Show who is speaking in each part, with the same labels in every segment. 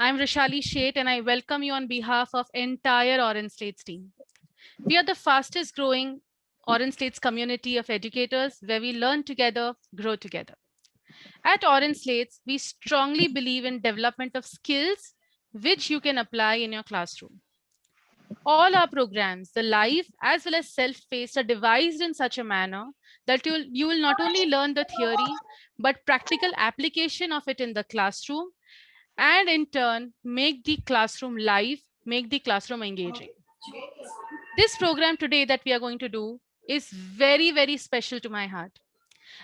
Speaker 1: I'm Rishali Sheth and I welcome you on behalf of entire Orange Slates team. We are the fastest growing Orange Slates community of educators where we learn together, grow together. At Orange Slates, we strongly believe in development of skills which you can apply in your classroom. All our programs, the live as well as self-paced, are devised in such a manner that you will not only learn the theory, but practical application of it in the classroom and in turn make the classroom live, make the classroom engaging. This program today that we are going to do is very, very special to my heart.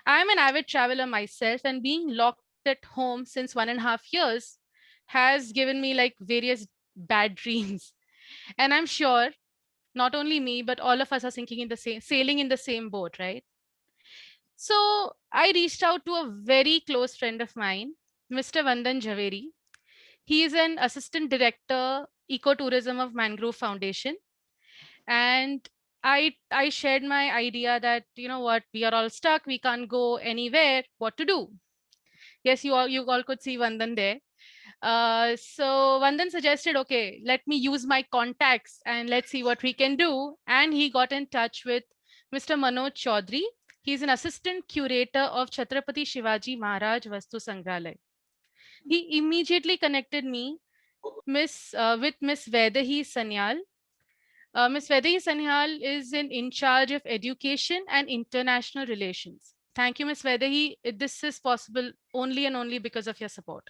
Speaker 1: I'm an avid traveler myself, and being locked at home since 1.5 years has given me like various bad dreams. And I'm sure not only me, but all of us are sinking in the same, sailing in the same boat, right? So I reached out to a very close friend of mine, Mr. Vandan Javeri. He is an assistant director, ecotourism of Mangrove Foundation. And I shared my idea that, you know what, we are all stuck, we can't go anywhere, what to do? Yes, you all could see Vandan there. So Vandan suggested, okay, let me use my contacts and let's see what we can do. And he got in touch with Mr. Manoj Chaudhary. He's an assistant curator of Chhatrapati Shivaji Maharaj Vastu Sangrahalaya. He immediately connected me with Miss Vaidehi Sanyal. Ms. Vaidehi Sanyal is in charge of education and international relations. Thank you, Ms. Vaidehi. This is possible only and only because of your support.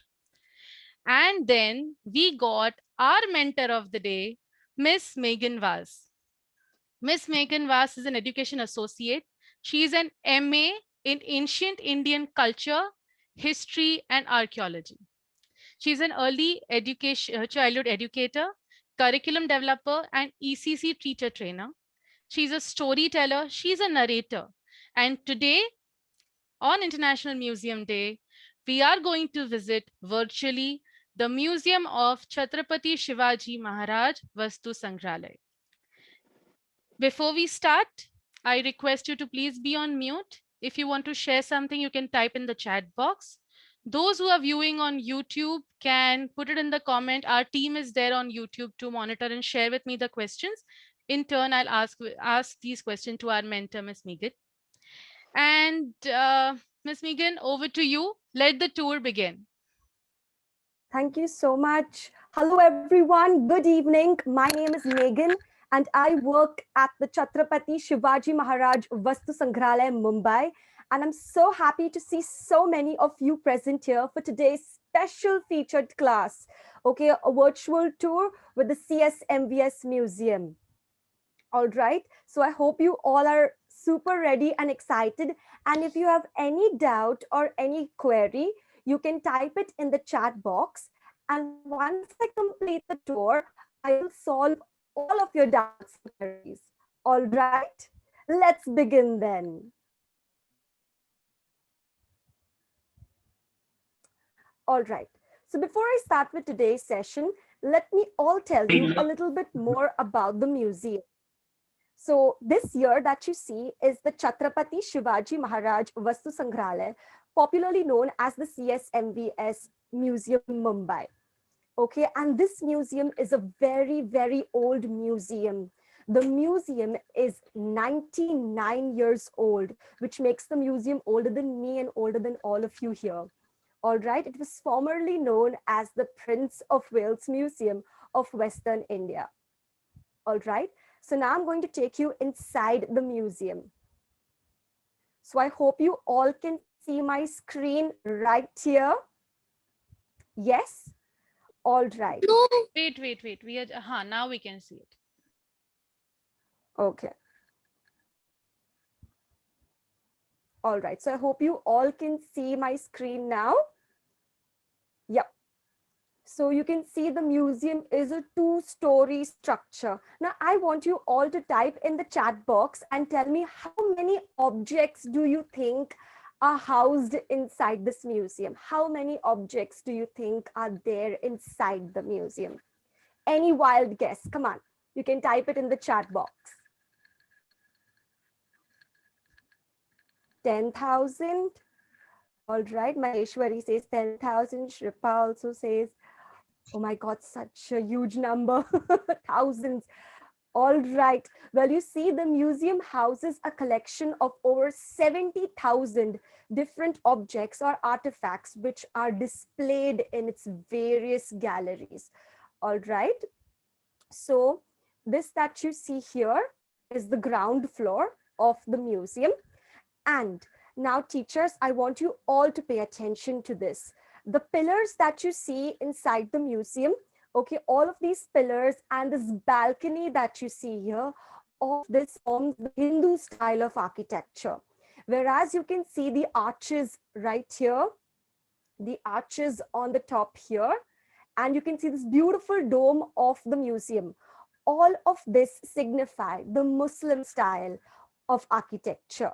Speaker 1: And then we got our mentor of the day, Miss Megan Vaz. Miss Megan Vaz is an education associate. She is an MA in ancient Indian culture, history, and archaeology. She's an early education childhood educator, curriculum developer, and ECC teacher trainer. She's a storyteller, she's a narrator. And today, on International Museum Day, we are going to visit virtually the Museum of Chhatrapati Shivaji Maharaj Vastu Sangrahalaya. Before we start, I request you to please be on mute. If you want to share something, you can type in the chat box. Those who are viewing on YouTube can put it in the comment. Our team is there on YouTube to monitor and share with me the questions. In turn, I'll ask these questions to our mentor, Ms. Megan. And Ms. Megan, over to you. Let the tour begin.
Speaker 2: Thank you so much. Hello, everyone. Good evening. My name is Megan, and I work at the Chhatrapati Shivaji Maharaj Vastu Sangrahalaya, Mumbai. And I'm so happy to see so many of you present here for today's special featured class. Okay, a virtual tour with the CSMVS Museum. All right. So I hope you all are super ready and excited. And if you have any doubt or any query, you can type it in the chat box. And once I complete the tour, I will solve all of your doubts and queries. All right. Let's begin then. All right. So before I start with today's session, let me all tell you a little bit more about the museum. So this year that you see is the Chhatrapati Shivaji Maharaj Vastu Sangrahalaya, popularly known as the CSMVS Museum Mumbai. Okay, and this museum is a very, very old museum. The museum is 99 years old, which makes the museum older than me and older than all of you here. All right, it was formerly known as the Prince of Wales Museum of Western India. All right, so now I'm going to take you inside the museum. So I hope you all can see my screen right here. Yes? All right.
Speaker 1: No. Wait. We are, now we can see it.
Speaker 2: Okay. All right. So I hope you all can see my screen now. Yep. So you can see the museum is a two-story structure. Now I want you all to type in the chat box and tell me how many objects do you think are housed inside this museum? How many objects do you think are there inside the museum? Any wild guess? Come on. You can type it in the chat box. 10,000. All right. Maheshwari says 10,000. Shripa also says Oh my God, such a huge number, thousands. All right. Well, you see, the museum houses a collection of over 70,000 different objects or artifacts which are displayed in its various galleries. All right. So, this that you see here is the ground floor of the museum. And now, teachers, I want you all to pay attention to this. The pillars that you see inside the museum, okay, all of these pillars and this balcony that you see here, all of this forms the Hindu style of architecture. Whereas you can see the arches right here, the arches on the top here, and you can see this beautiful dome of the museum. All of this signify the Muslim style of architecture.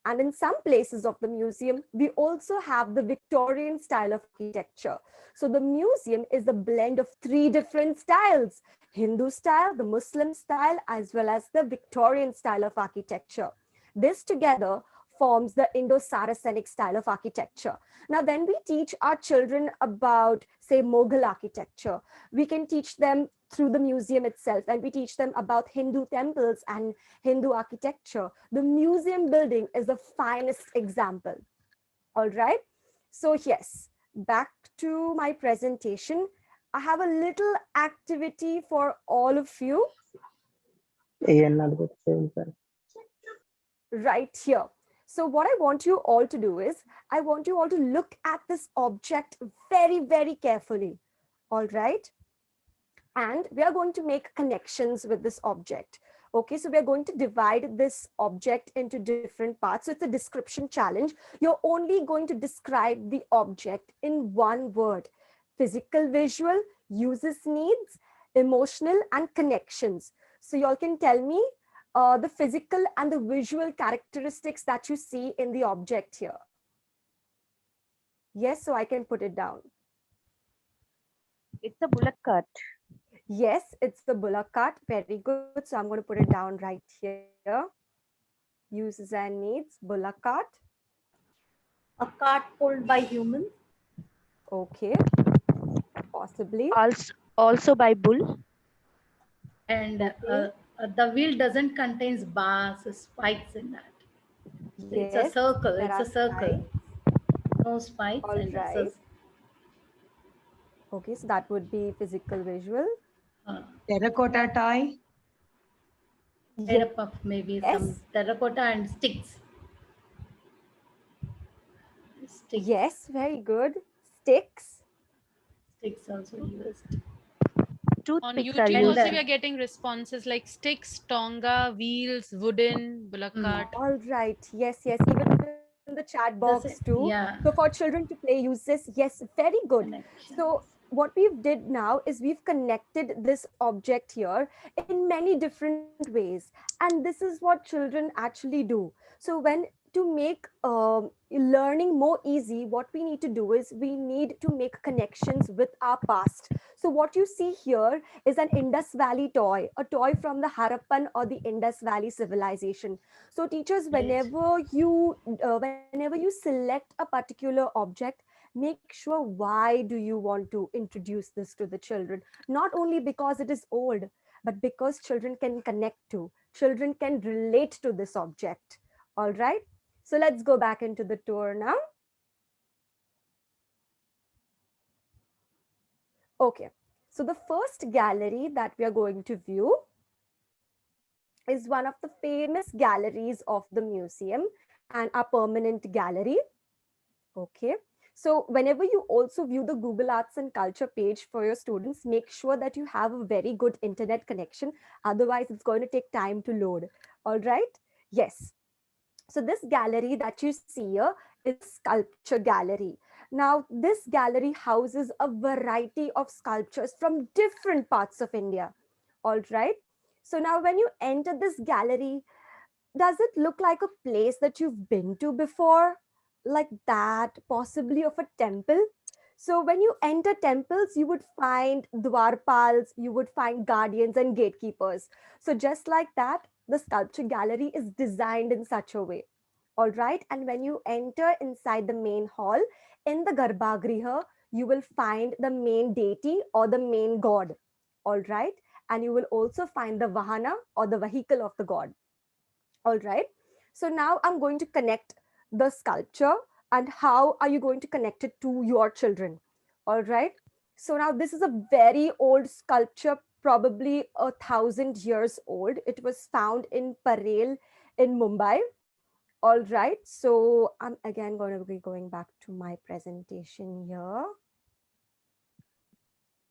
Speaker 2: And in some places of the museum, we also have the Victorian style of architecture. So the museum is a blend of three different styles: Hindu style, the Muslim style, as well as the Victorian style of architecture. This together forms the Indo-Saracenic style of architecture. Now, when we teach our children about, say, Mughal architecture, we can teach them through the museum itself, and we teach them about Hindu temples and Hindu architecture. The museum building is the finest example. All right. So yes, back to my presentation. I have a little activity for all of you right here. So what I want you all to do is, I want you all to look at this object very, very carefully. All right. And we are going to make connections with this object. Okay, so we are going to divide this object into different parts. So it's a description challenge. You're only going to describe the object in one word: physical, visual, uses, needs, emotional, and connections. So y'all can tell me the physical and the visual characteristics that you see in the object here. Yes, so I can put it down.
Speaker 3: It's a bullock cart.
Speaker 2: Yes, it's the bullock cart. Very good. So I'm going to put it down right here. Uses and needs, bullock cart.
Speaker 4: A cart pulled by humans.
Speaker 2: Okay. Possibly.
Speaker 3: Also by bull.
Speaker 4: And the wheel doesn't contain bars, spikes in that.
Speaker 2: Yes,
Speaker 4: it's a circle.
Speaker 2: there
Speaker 4: It's
Speaker 2: are
Speaker 4: a circle.
Speaker 2: spikes.
Speaker 4: No spikes.
Speaker 2: All
Speaker 4: and
Speaker 2: right. Okay, so that would be physical, visual.
Speaker 5: Terracotta tie.
Speaker 4: Terrapuff, maybe
Speaker 2: Yes.
Speaker 4: some terracotta and sticks. Sticks.
Speaker 2: Yes, very good. Sticks.
Speaker 4: Sticks also used.
Speaker 1: On
Speaker 3: Toothpicks are
Speaker 1: YouTube
Speaker 3: used.
Speaker 1: also we are getting responses like sticks, tonga, wheels, wooden, bullock cart.
Speaker 2: All right. Yes, yes. Even in the chat box too.
Speaker 4: Yeah.
Speaker 2: So for children to play, use this. Yes, very good.
Speaker 4: Connection.
Speaker 2: So what we've did now is we've connected this object here in many different ways. And this is what children actually do. So when to make learning more easy, what we need to do is we need to make connections with our past. So what you see here is an Indus Valley toy, a toy from the Harappan or the Indus Valley civilization. So teachers, whenever you select a particular object, make sure why do you want to introduce this to the children. Not only because it is old, but because children can connect to, children can relate to this object. All right, so let's go back into the tour now. Okay, so the first gallery that we are going to view is one of the famous galleries of the museum and a permanent gallery. Okay. So whenever you also view the Google Arts and Culture page for your students, make sure that you have a very good internet connection. Otherwise, it's going to take time to load. All right. Yes. So this gallery that you see here is Sculpture Gallery. Now, this gallery houses a variety of sculptures from different parts of India. All right. So now when you enter this gallery, does it look like a place that you've been to before? Like that, possibly of a temple? So when you enter temples, you would find dwarpals, you would find guardians and gatekeepers. So just like that, the sculpture gallery is designed in such a way. All right. And when you enter inside the main hall, in the Garbhagriha, you will find the main deity or the main god. All right. And you will also find the vahana or the vehicle of the god. All right. So now I'm going to connect the sculpture, and how are you going to connect it to your children? All right. So now this is a very old sculpture, probably 1,000 years old. It was found in Parel in Mumbai. All right. So I'm again going to be going back to my presentation here.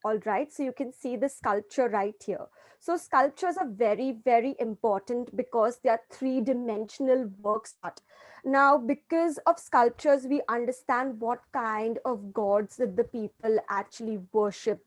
Speaker 2: All right, so you can see the sculpture right here. So sculptures are very, very important because they are three-dimensional works art. Now, because of sculptures, we understand what kind of gods that the people actually worship.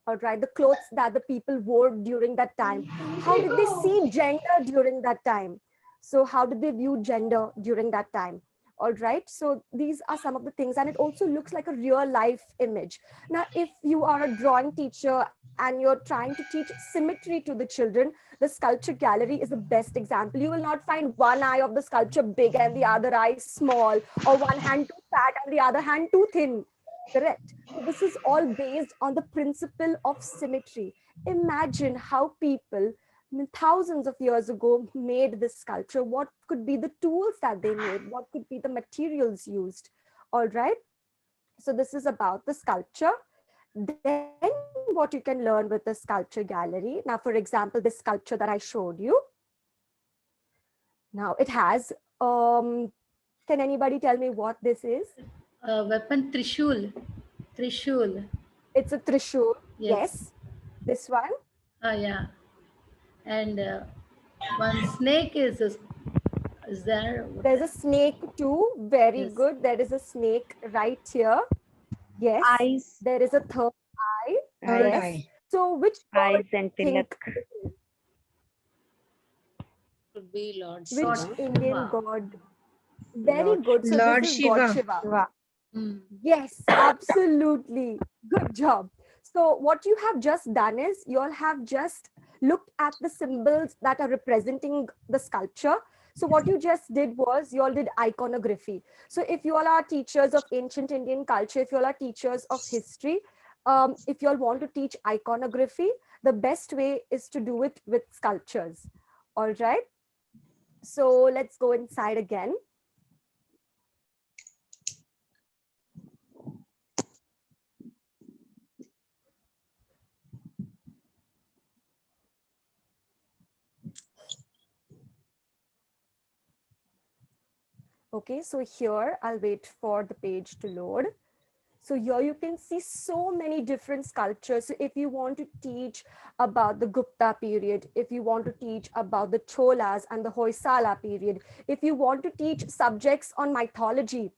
Speaker 2: All right, the clothes that the people wore during that time. How did they see gender during that time? So how did they view gender during that time? All right, so these are some of the things, and it also looks like a real life image. Now, if you are a drawing teacher and you're trying to teach symmetry to the children, the sculpture gallery is the best example. You will not find one eye of the sculpture big and the other eye small, or one hand too fat and the other hand too thin. Correct. So this is all based on the principle of symmetry. Imagine how people thousands of years ago made this sculpture. What could be the tools that they made? What could be the materials used? All right. So this is about the sculpture. Then what you can learn with the sculpture gallery. Now, for example, this sculpture that I showed you. Now it has, can anybody tell me what this is?
Speaker 4: Weapon Trishul. Trishul.
Speaker 2: It's a trishul.
Speaker 4: Yes.
Speaker 2: Yes. This one.
Speaker 4: Yeah. And one snake is there.
Speaker 2: There's a snake too. Very
Speaker 4: Yes.
Speaker 2: good. There is a snake right here. Yes.
Speaker 3: Eyes,
Speaker 2: There is a third eye.
Speaker 5: Third
Speaker 2: Yes.
Speaker 5: eye.
Speaker 2: So which
Speaker 3: eyes
Speaker 2: god
Speaker 3: and
Speaker 2: think,
Speaker 3: tilak.
Speaker 6: Could be Lord
Speaker 2: which
Speaker 6: Shiva.
Speaker 2: Indian god? Very
Speaker 3: Lord
Speaker 2: good. So
Speaker 5: Lord
Speaker 2: this is
Speaker 5: Shiva.
Speaker 2: God Shiva.
Speaker 3: Shiva.
Speaker 4: Mm.
Speaker 2: Yes, absolutely. Good job. So what you have just done is you all have just looked at the symbols that are representing the sculpture. So what you just did was you all did iconography. So if you all are teachers of ancient Indian culture, if you all are teachers of history, if you all want to teach iconography, the best way is to do it with sculptures. All right. So let's go inside again. Okay, so here I'll wait for the page to load. So here you can see so many different sculptures. So if you want to teach about the Gupta period, if you want to teach about the Cholas and the Hoysala period, if you want to teach subjects on mythology,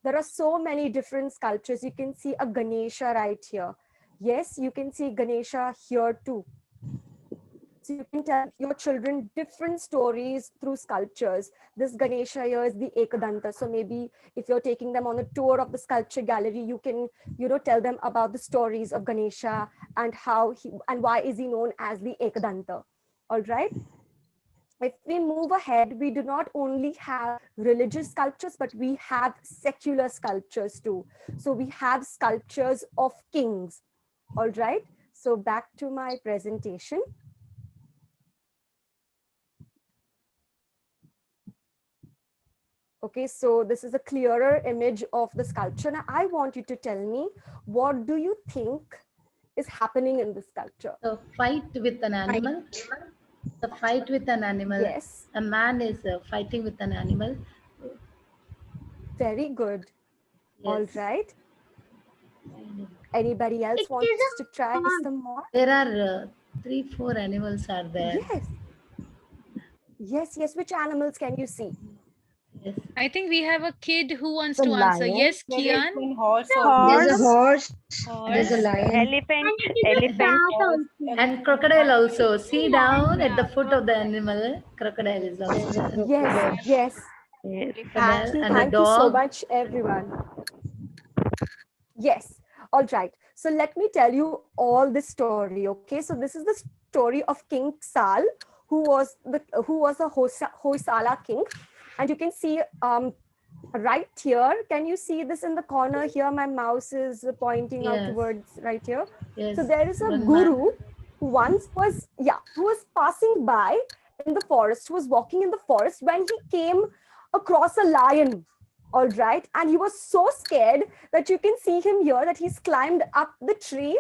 Speaker 2: there are so many different sculptures. You can see a Ganesha right here. Yes, you can see Ganesha here too. So you can tell your children different stories through sculptures. This Ganesha here is the Ekadanta. So maybe if you're taking them on a tour of the sculpture gallery, you can, tell them about the stories of Ganesha and how he and why is he known as the Ekadanta. All right. If we move ahead, we do not only have religious sculptures, but we have secular sculptures too. So we have sculptures of kings. All right. So back to my presentation. Okay, so this is a clearer image of the sculpture. Now I want you to tell me, what do you think is happening in the sculpture?
Speaker 4: The fight with an animal. The fight with an animal.
Speaker 2: Yes,
Speaker 4: A man is fighting with an animal.
Speaker 2: very good. All
Speaker 4: Yes.
Speaker 2: right. Anybody else wants to try some more?
Speaker 4: There are 3-4 animals are there.
Speaker 2: Yes. Yes, yes. Which animals can you see?
Speaker 4: Yes.
Speaker 1: I think we have a kid who wants
Speaker 3: The
Speaker 1: to answer.
Speaker 3: lion.
Speaker 1: Yes, Kian.
Speaker 6: Horse
Speaker 5: There's a horse.
Speaker 1: Horse.
Speaker 5: There's a lion.
Speaker 3: Elephant.
Speaker 4: And crocodile also. See down at the foot of the animal. Crocodile is also there.
Speaker 2: Yes, yes.
Speaker 3: Yes.
Speaker 4: Crocodile
Speaker 2: Actually,
Speaker 4: and a
Speaker 2: thank you so
Speaker 4: dog.
Speaker 2: much, everyone. Yes. All right. So let me tell you all this story. Okay. So this is the story of King Sal, who was a Hoysala king, and you can see right here. Can you see this in the corner here? My mouse is pointing out
Speaker 4: Yes.
Speaker 2: towards right here.
Speaker 4: Yes.
Speaker 2: So there is a
Speaker 4: One
Speaker 2: guru
Speaker 4: man.
Speaker 2: who once was, who was passing by in the forest, who was walking in the forest when he came across a lion. All right. And he was so scared that you can see him here, that he's climbed up the tree.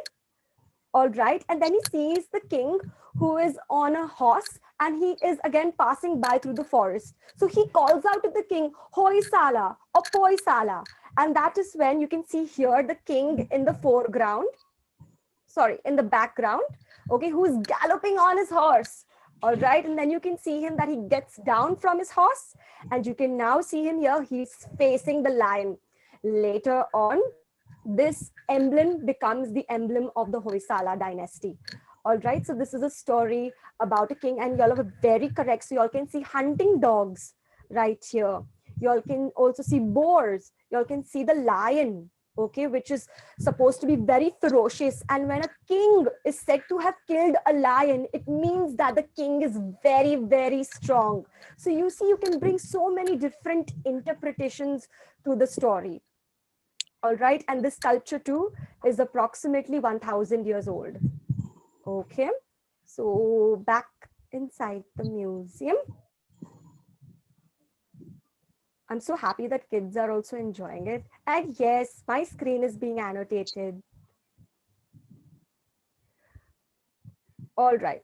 Speaker 2: All right. And then he sees the king who is on a horse, and he is again passing by through the forest. So he calls out to the king, Hoysala or Poisala. And that is when you can see here the king in the foreground, sorry, in the background, okay, who's galloping on his horse. All right. And then you can see him that he gets down from his horse, and you can now see him here. He's facing the lion. Later on, this emblem becomes the emblem of the Hoysala dynasty. All right. So this is a story about a king, and y'all are very correct. So y'all can see hunting dogs right here. Y'all can also see boars. Y'all can see the lion, okay, which is supposed to be very ferocious. And when a king is said to have killed a lion, it means that the king is very, very strong. So you see, you can bring so many different interpretations to the story. All right. And this sculpture too is approximately 1000 years old. Okay. So back inside the museum. I'm so happy that kids are also enjoying it. And yes, my screen is being annotated. All right.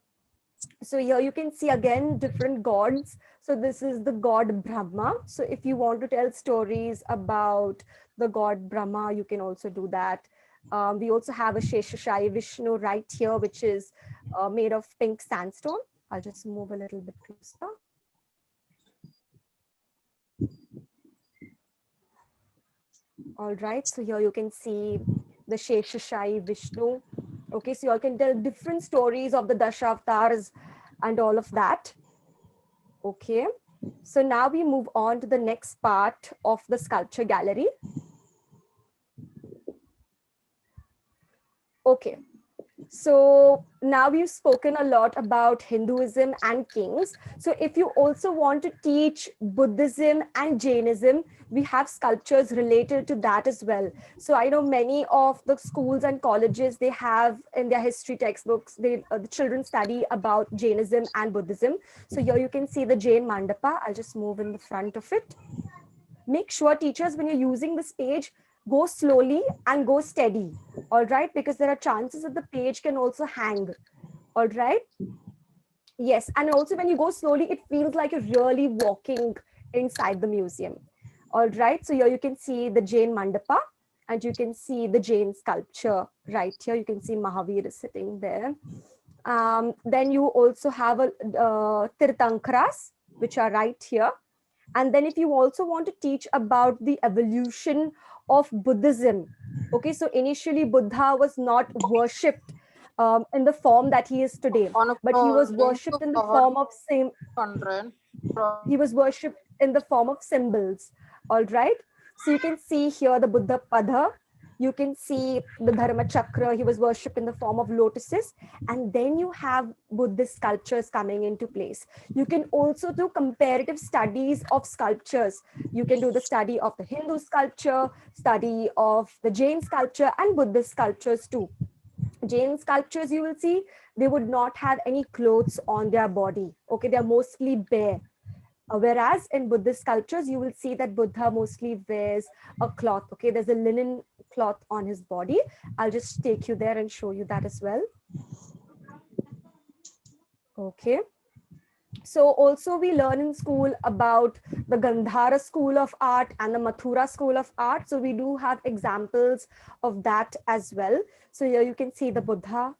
Speaker 2: So here you can see again different gods. So this is the god Brahma. So if you want to tell stories about the god Brahma, you can also do that. We also have a Sheshashayi Vishnu right here, which is made of pink sandstone. I'll just move a little bit closer. All right, so here you can see the Sheshashayi Vishnu. Okay, so you all can tell different stories of the Dashavatars and all of that. Okay, so now we move on to the next part of the sculpture gallery. Okay, so now we've spoken a lot about Hinduism and kings. So if you also want to teach Buddhism and Jainism, we have sculptures related to that as well. So I know many of the schools and colleges, they have in their history textbooks, the children study about Jainism and Buddhism. So here you can see the Jain Mandapa. I'll just move in the front of it. Make sure, teachers, when you're using this page, go slowly and go steady. All right, because there are chances that the page can also hang. All right. Yes, and also when you go slowly, it feels like you're really walking inside the museum. All right, so here you can see the Jain Mandapa, and you can see the Jain sculpture right here. You can see Mahavir is sitting there. Then you also have a Tirthankras, which are right here. And then if you also want to teach about the evolution of Buddhism, okay, so initially Buddha was not worshipped in the form that he is today, but he was worshipped in the form of symbols. All right, so you can see here the Buddha Pada, you can see the Dharma Chakra, he was worshipped in the form of lotuses, and then you have Buddhist sculptures coming into place. You can also do comparative studies of sculptures. You can do the study of the Hindu sculpture, study of the Jain sculpture, and Buddhist sculptures too. Jain sculptures, you will see, they would not have any clothes on their body. Okay, they're mostly bare. Whereas in Buddhist sculptures, you will see that Buddha mostly wears a cloth. Okay, there's a linen cloth on his body. I'll just take you there and show you that as well. Okay. So also we learn in school about the Gandhara school of art and the Mathura school of art. So we do have examples of that as well. So here you can see the Buddha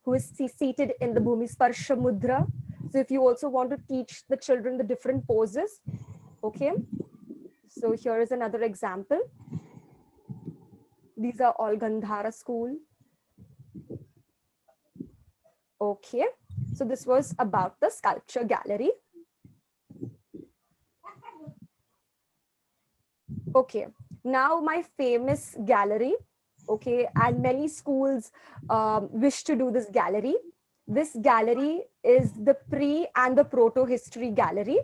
Speaker 2: who is seated in the Bhumi Sparsha Mudra. So if you also want to teach the children the different poses, okay. So here is another example. These are all Gandhara school. Okay, so this was about the sculpture gallery. Okay, now my famous gallery. Okay, and many schools wish to do this gallery. This gallery is the pre and the proto history gallery.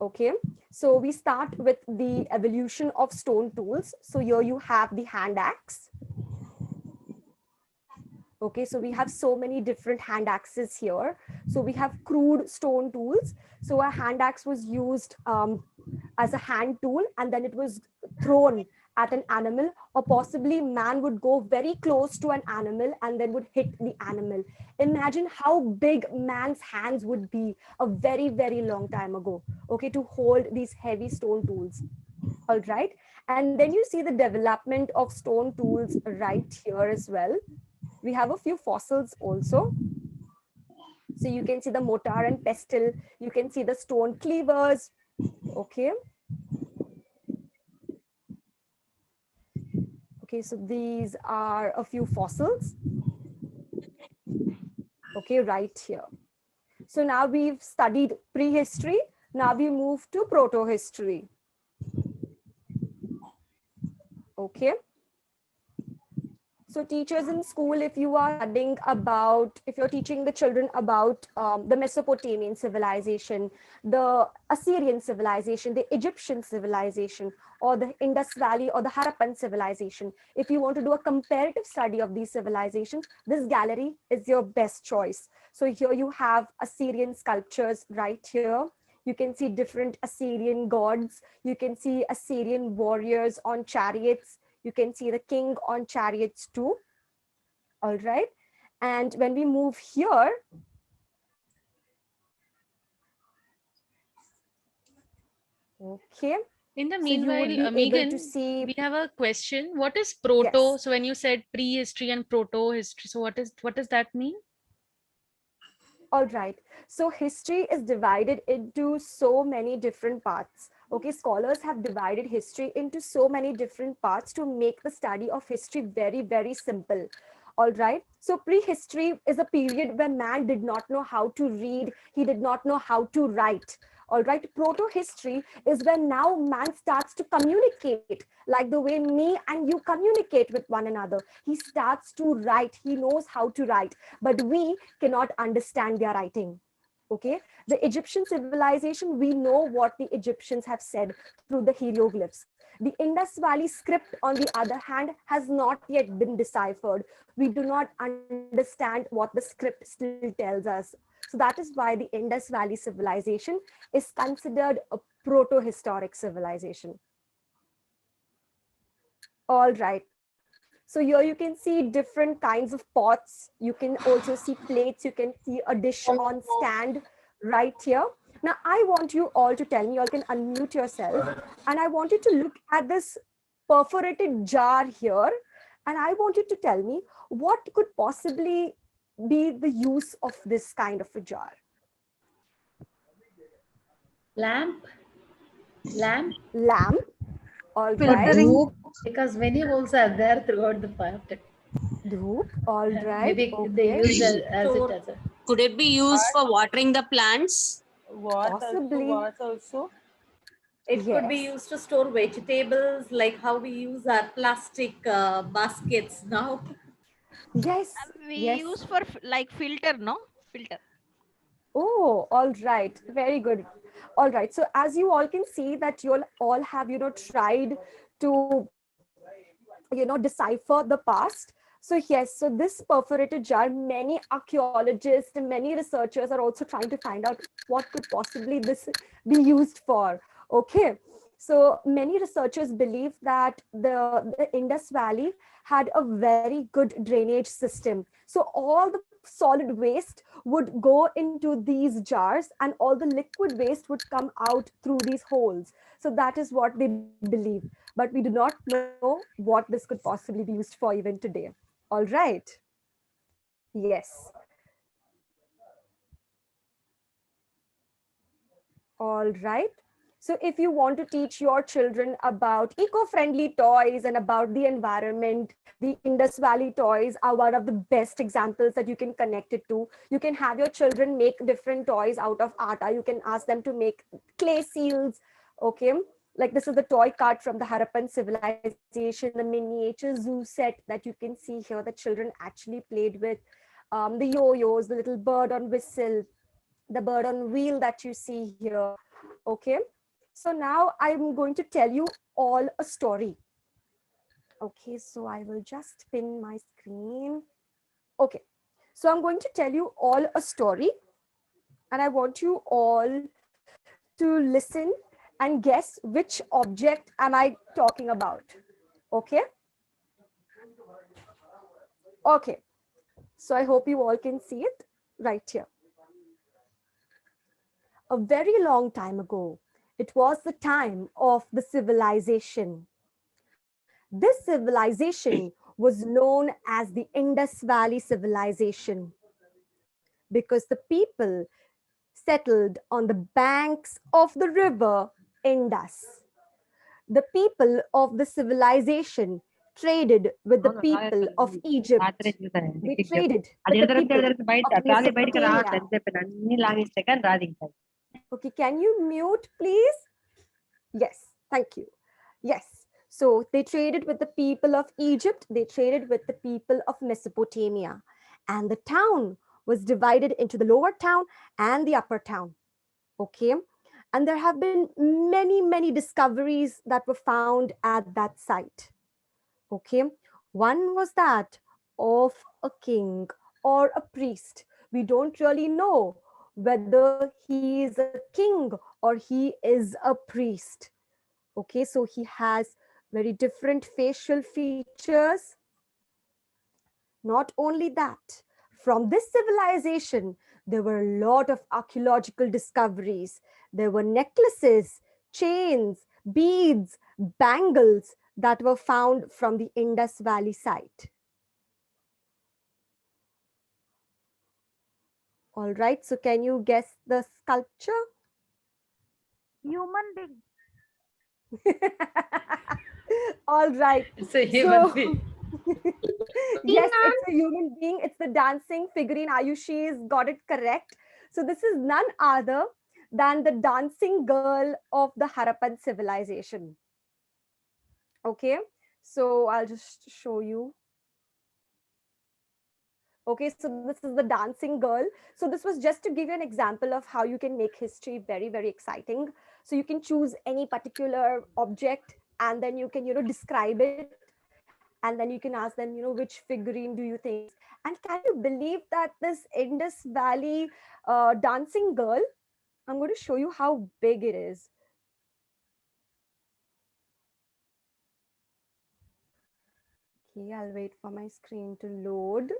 Speaker 2: Okay, so we start with the evolution of stone tools. So here you have the hand axe. Okay, so we have so many different hand axes here. So we have crude stone tools. So a hand axe was used as a hand tool, and then it was thrown at an animal, or possibly man would go very close to an animal and then would hit the animal. Imagine how big man's hands would be a very, very long time ago, okay, to hold these heavy stone tools. All right. And then you see the development of stone tools right here as well. We have a few fossils also. So you can see the mortar and pestle. You can see the stone cleavers. Okay. Okay, so these are a few fossils. Okay, right here. So now we've studied prehistory. Now we move to proto-history. Okay. So teachers in school, if you are studying about, if you're teaching the children about the Mesopotamian civilization, the Assyrian civilization, the Egyptian civilization, or the Indus Valley or the Harappan civilization, if you want to do a comparative study of these civilizations, this gallery is your best choice. So here you have Assyrian sculptures right here. You can see different Assyrian gods. You can see Assyrian warriors on chariots. You can see the king on chariots too. All right. And when we move here, okay.
Speaker 1: In the
Speaker 2: So you would
Speaker 1: meanwhile,
Speaker 2: be able
Speaker 1: Megan,
Speaker 2: to see,
Speaker 1: we have a question. What is proto?
Speaker 2: yes.
Speaker 1: So when you said prehistory and proto history, so what does that mean?
Speaker 2: All right. So history is divided into so many different parts. Okay, scholars have divided history into so many different parts to make the study of history very, very simple. All right. So prehistory is a period where man did not know how to read. He did not know how to write. All right. Proto-history is when now man starts to communicate like the way me and you communicate with one another. He starts to write. He knows how to write, but we cannot understand their writing. Okay. The Egyptian civilization, we know what the Egyptians have said through the hieroglyphs. The Indus Valley script, on the other hand, has not yet been deciphered. We do not understand what the script still tells us. So that is why the Indus Valley civilization is considered a proto-historic civilization. All right. So here you can see different kinds of pots. You can also see plates. You can see a dish on stand right here. Now, I want you all to tell me, you all can unmute yourself. And I want you to look at this perforated jar here. And I want you to tell me what could possibly be the use of this kind of a jar.
Speaker 4: Lamp. Lamp.
Speaker 2: Lamp. All right.
Speaker 5: Filtering.
Speaker 4: Because many holes are there throughout the pipe.
Speaker 2: Dhoop. All right.
Speaker 4: Maybe
Speaker 2: Okay.
Speaker 4: they use it as a.
Speaker 6: Could it be used for watering the plants?
Speaker 2: Possibly.
Speaker 7: Also.
Speaker 8: It could be
Speaker 2: Yes.
Speaker 8: used to store vegetables, like how we use our plastic baskets now.
Speaker 2: Yes.
Speaker 7: We
Speaker 2: Yes.
Speaker 7: use for like filter, no? Filter.
Speaker 2: Oh, all right. Very good. All right. So as you all can see that you all have, tried to, decipher the past. So yes, so this perforated jar, many archaeologists and many researchers are also trying to find out what could possibly this be used for. Okay. So many researchers believe that the Indus Valley had a very good drainage system. So all the solid waste would go into these jars and all the liquid waste would come out through these holes. So that is what they believe. But we do not know what this could possibly be used for even today. All right. Yes. All right. So if you want to teach your children about eco-friendly toys and about the environment, the Indus Valley toys are one of the best examples that you can connect it to. You can have your children make different toys out of atta. You can ask them to make clay seals. Okay. Like this is the toy cart from the Harappan civilization, the miniature zoo set that you can see here that children actually played with, the yo-yos, the little bird on whistle, the bird on wheel that you see here. Okay, so now I'm going to tell you all a story. Okay, so I will just pin my screen. Okay, so I'm going to tell you all a story, and I want you all to listen and guess which object am I talking about. Okay. Okay, so I hope you all can see it right here. A very long time ago, it was the time of the civilization. This civilization was known as the Indus Valley Civilization because the people settled on the banks of the river Indus. The people of the civilization traded with the people of Egypt. They traded with the people of Mesopotamia. Okay, can you mute, please? Yes, thank you. Yes, so they traded with the people of Egypt, they traded with the people of Mesopotamia, and the town was divided into the lower town and the upper town. Okay, and there have been many, many discoveries that were found at that site. Okay, one was that of a king or a priest. We don't really know whether he is a king or he is a priest. Okay, so he has very different facial features. Not only that, from this civilization, there were a lot of archaeological discoveries. There were necklaces, chains, beads, bangles that were found from the Indus Valley site. All right, so can you guess the sculpture?
Speaker 7: Human being.
Speaker 2: All right.
Speaker 4: It's a human
Speaker 2: So,
Speaker 4: being.
Speaker 2: yes, it's a human being. It's the dancing figurine. Ayushi's got it correct. So this is none other than the dancing girl of the Harappan civilization. Okay, so I'll just show you. Okay, so this is the dancing girl. So this was just to give you an example of how you can make history very, very exciting. So you can choose any particular object and then you can, describe it. And then you can ask them, which figurine do you think? And can you believe that this Indus Valley dancing girl, I'm going to show you how big it is. Okay, I'll wait for my screen to load.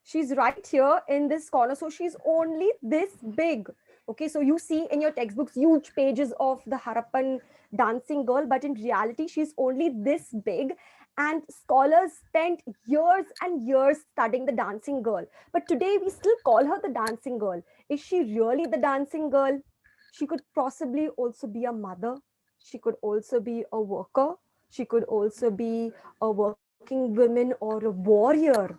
Speaker 2: She's right here in this corner. So she's only this big. Okay, so you see in your textbooks huge pages of the Harappan dancing girl, but in reality, she's only this big. And scholars spent years and years studying the dancing girl. But today we still call her the dancing girl. Is she really the dancing girl? She could possibly also be a mother. She could also be a worker. She could also be a working woman or a warrior.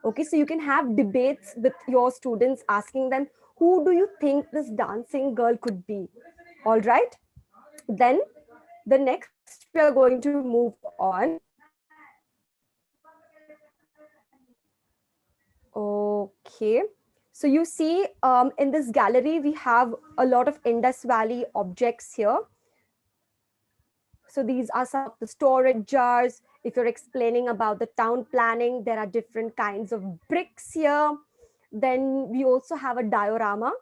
Speaker 2: Okay, so you can have debates with your students asking them, who do you think this dancing girl could be? All right. Then the next we are going to move on. Okay. So you see in this gallery, we have a lot of Indus Valley objects here. So these are some of the storage jars. If you're explaining about the town planning, there are different kinds of bricks here. Then we also have a diorama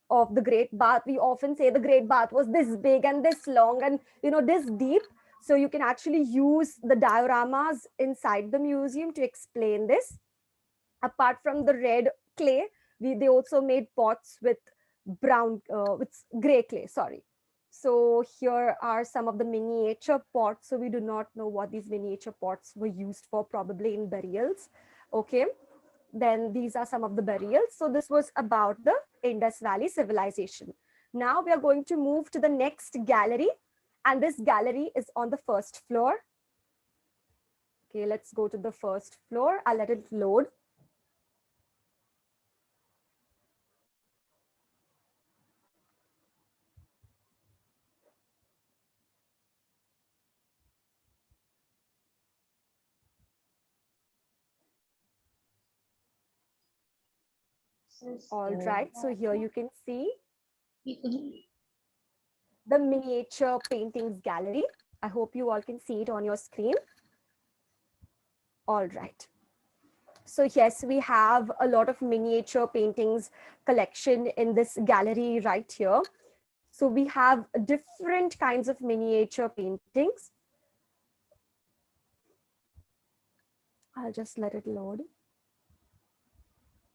Speaker 2: of the Great Bath. We often say the Great Bath was this big and this long and this deep. So you can actually use the dioramas inside the museum to explain this. Apart from the red clay, they also made pots with with gray clay, sorry. So here are some of the miniature pots. So we do not know what these miniature pots were used for, probably in burials. Okay, then these are some of the burials. So this was about the Indus Valley civilization. Now we are going to move to the next gallery, and this gallery is on the first floor. Okay, let's go to the first floor. I'll let it load. All right, so here you can see the miniature paintings gallery. I hope you all can see it on your screen. All right. So yes, we have a lot of miniature paintings collection in this gallery right here. So we have different kinds of miniature paintings. I'll just let it load.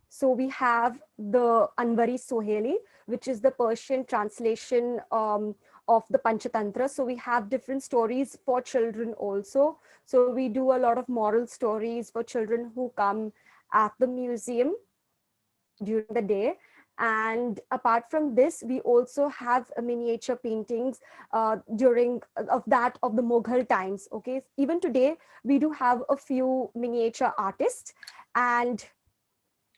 Speaker 2: So we have the Anvari Soheli, which is the Persian translation of the Panchatantra. So we have different stories for children also. So we do a lot of moral stories for children who come at the museum during the day. And apart from this, we also have miniature paintings during of the Mughal times. Okay, even today we do have a few miniature artists. And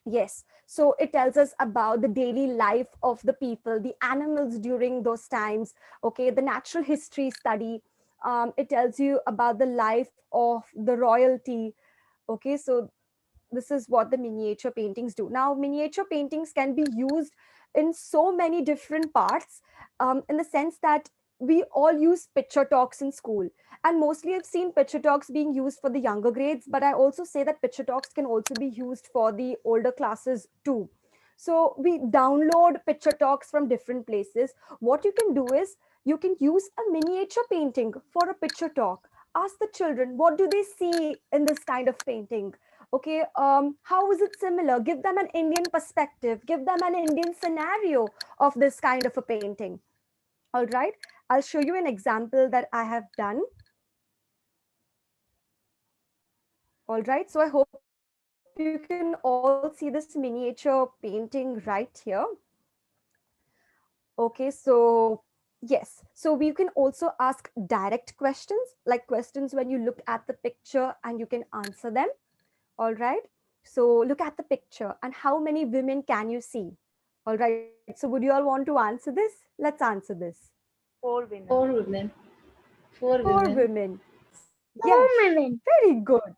Speaker 2: yes, so it tells us about the daily life of the people, the animals during those times, okay, the natural history study. It tells you about the life of the royalty, okay, so this is what the miniature paintings do. Now, miniature paintings can be used in so many different parts, in the sense that we all use picture talks in school. And mostly I've seen picture talks being used for the younger grades, but I also say that picture talks can also be used for the older classes too. So we download picture talks from different places. What you can do is you can use a miniature painting for a picture talk. Ask the children, what do they see in this kind of painting? Okay, how is it similar? Give them an Indian perspective, give them an Indian scenario of this kind of a painting. All right, I'll show you an example that I have done. All right, so I hope you can all see this miniature painting right here. Okay, so yes, so we can also ask direct questions, like questions when you look at the picture and you can answer them. All right, so look at the picture and how many women can you see? All right, so would you all want to answer this? Let's answer this.
Speaker 3: 4 women.
Speaker 4: 4 women. 4
Speaker 2: Four
Speaker 4: women.
Speaker 2: women. Yes, very good.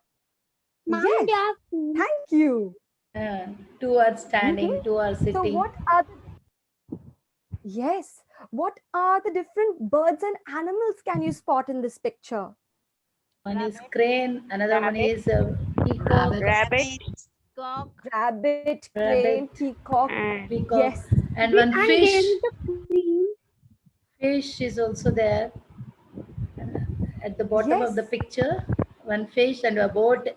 Speaker 2: Yes, thank you.
Speaker 4: 2 are standing, 2 are
Speaker 2: So
Speaker 4: sitting.
Speaker 2: what are yes, what are the different birds and animals can you spot in this picture?
Speaker 4: One is crane, another one
Speaker 3: Rabbit.
Speaker 4: is peacock,
Speaker 3: Rabbit.
Speaker 6: Cock.
Speaker 2: Rabbit, crane,
Speaker 4: Rabbit.
Speaker 2: peacock.
Speaker 3: And
Speaker 4: peacock,
Speaker 2: Yes,
Speaker 4: and one fish. Fish is also there at the bottom of the
Speaker 2: yes.
Speaker 4: picture. One fish and a boat.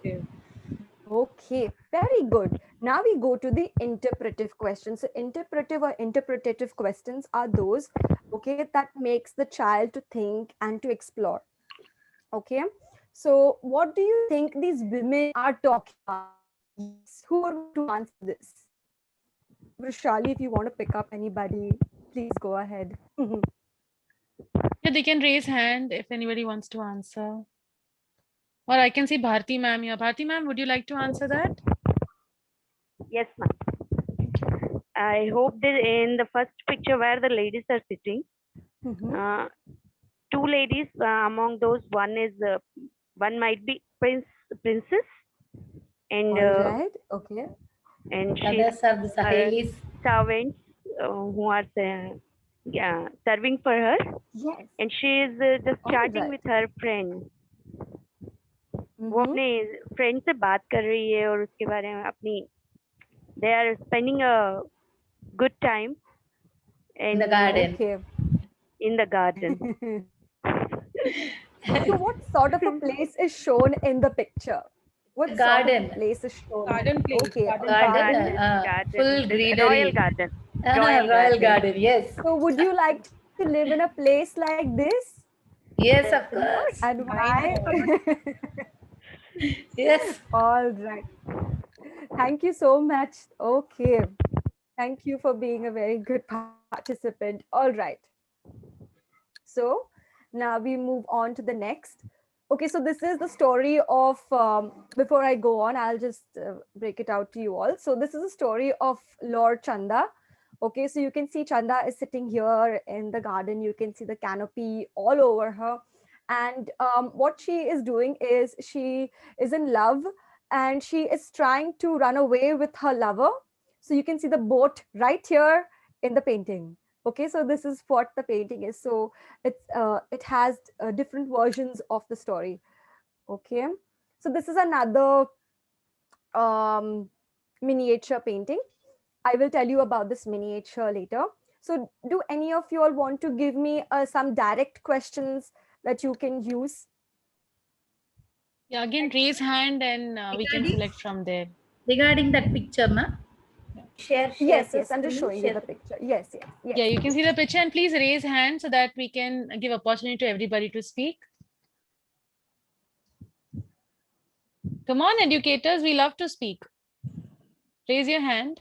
Speaker 2: Okay, very good. Now we go to the interpretive questions. So interpretive or interpretative questions are those, okay, that makes the child to think and to explore. Okay, so what do you think these women are talking about? Yes, who would want to answer this? Vrishali, if you want to pick up anybody, please go ahead.
Speaker 1: Yeah, they can raise hand if anybody wants to answer. Or I can see Bharti ma'am here. Bharti ma'am, would you like to answer that?
Speaker 3: yes, ma'am. I hope that in the first picture where the ladies are sitting,
Speaker 2: Mhm.
Speaker 3: 2 ladies among those, one might be princess, and
Speaker 2: All right, okay.
Speaker 3: she's
Speaker 4: Others are the Sahelis.
Speaker 3: servants who are serving for her,
Speaker 2: Yes,
Speaker 3: and she is just
Speaker 2: all
Speaker 3: chatting
Speaker 2: right.
Speaker 3: with her friend. वो
Speaker 2: Mhm.
Speaker 3: अपने friend से बात कर रही है और उसके बारे में अपनी they are spending a good time
Speaker 4: In the garden.
Speaker 2: Okay.
Speaker 3: in the garden.
Speaker 2: So what sort of a place is shown in the picture? What sort of
Speaker 4: Garden.
Speaker 2: a place is shown?
Speaker 5: Garden place,
Speaker 2: Okay,
Speaker 5: garden
Speaker 2: a
Speaker 4: Garden,
Speaker 3: Garden.
Speaker 4: full greenery.
Speaker 3: Royal garden.
Speaker 4: Royal
Speaker 3: Royal
Speaker 4: garden. Yes.
Speaker 2: So would you like to live in a place like this?
Speaker 4: Yes, of course.
Speaker 2: And why?
Speaker 4: Yes.
Speaker 2: All right. Thank you so much. Okay. Thank you for being a very good participant. All right. So now we move on to the next. Okay, so this is the story of, before I go on, I'll just break it out to you all. So this is a story of Lord Chanda. Okay, so you can see Chanda is sitting here in the garden. You can see the canopy all over her. And what she is doing is she is in love and she is trying to run away with her lover. So you can see the boat right here in the painting. Okay, so this is what the painting is. So it has different versions of the story. Okay, so this is another miniature painting. I will tell you about this miniature later. So do any of you all want to give me some direct questions that you can use?
Speaker 1: Yeah, again, raise hand and we can select from there.
Speaker 4: Regarding that picture, ma?
Speaker 8: Share
Speaker 2: Yes,
Speaker 8: the
Speaker 2: yes, I'm just
Speaker 8: screen,
Speaker 2: showing you
Speaker 8: share
Speaker 2: the picture. Yes, yes, yes.
Speaker 1: Yeah, you can see the picture and please raise hand so that we can give opportunity to everybody to speak. Come on, educators, we love to speak. Raise your hand.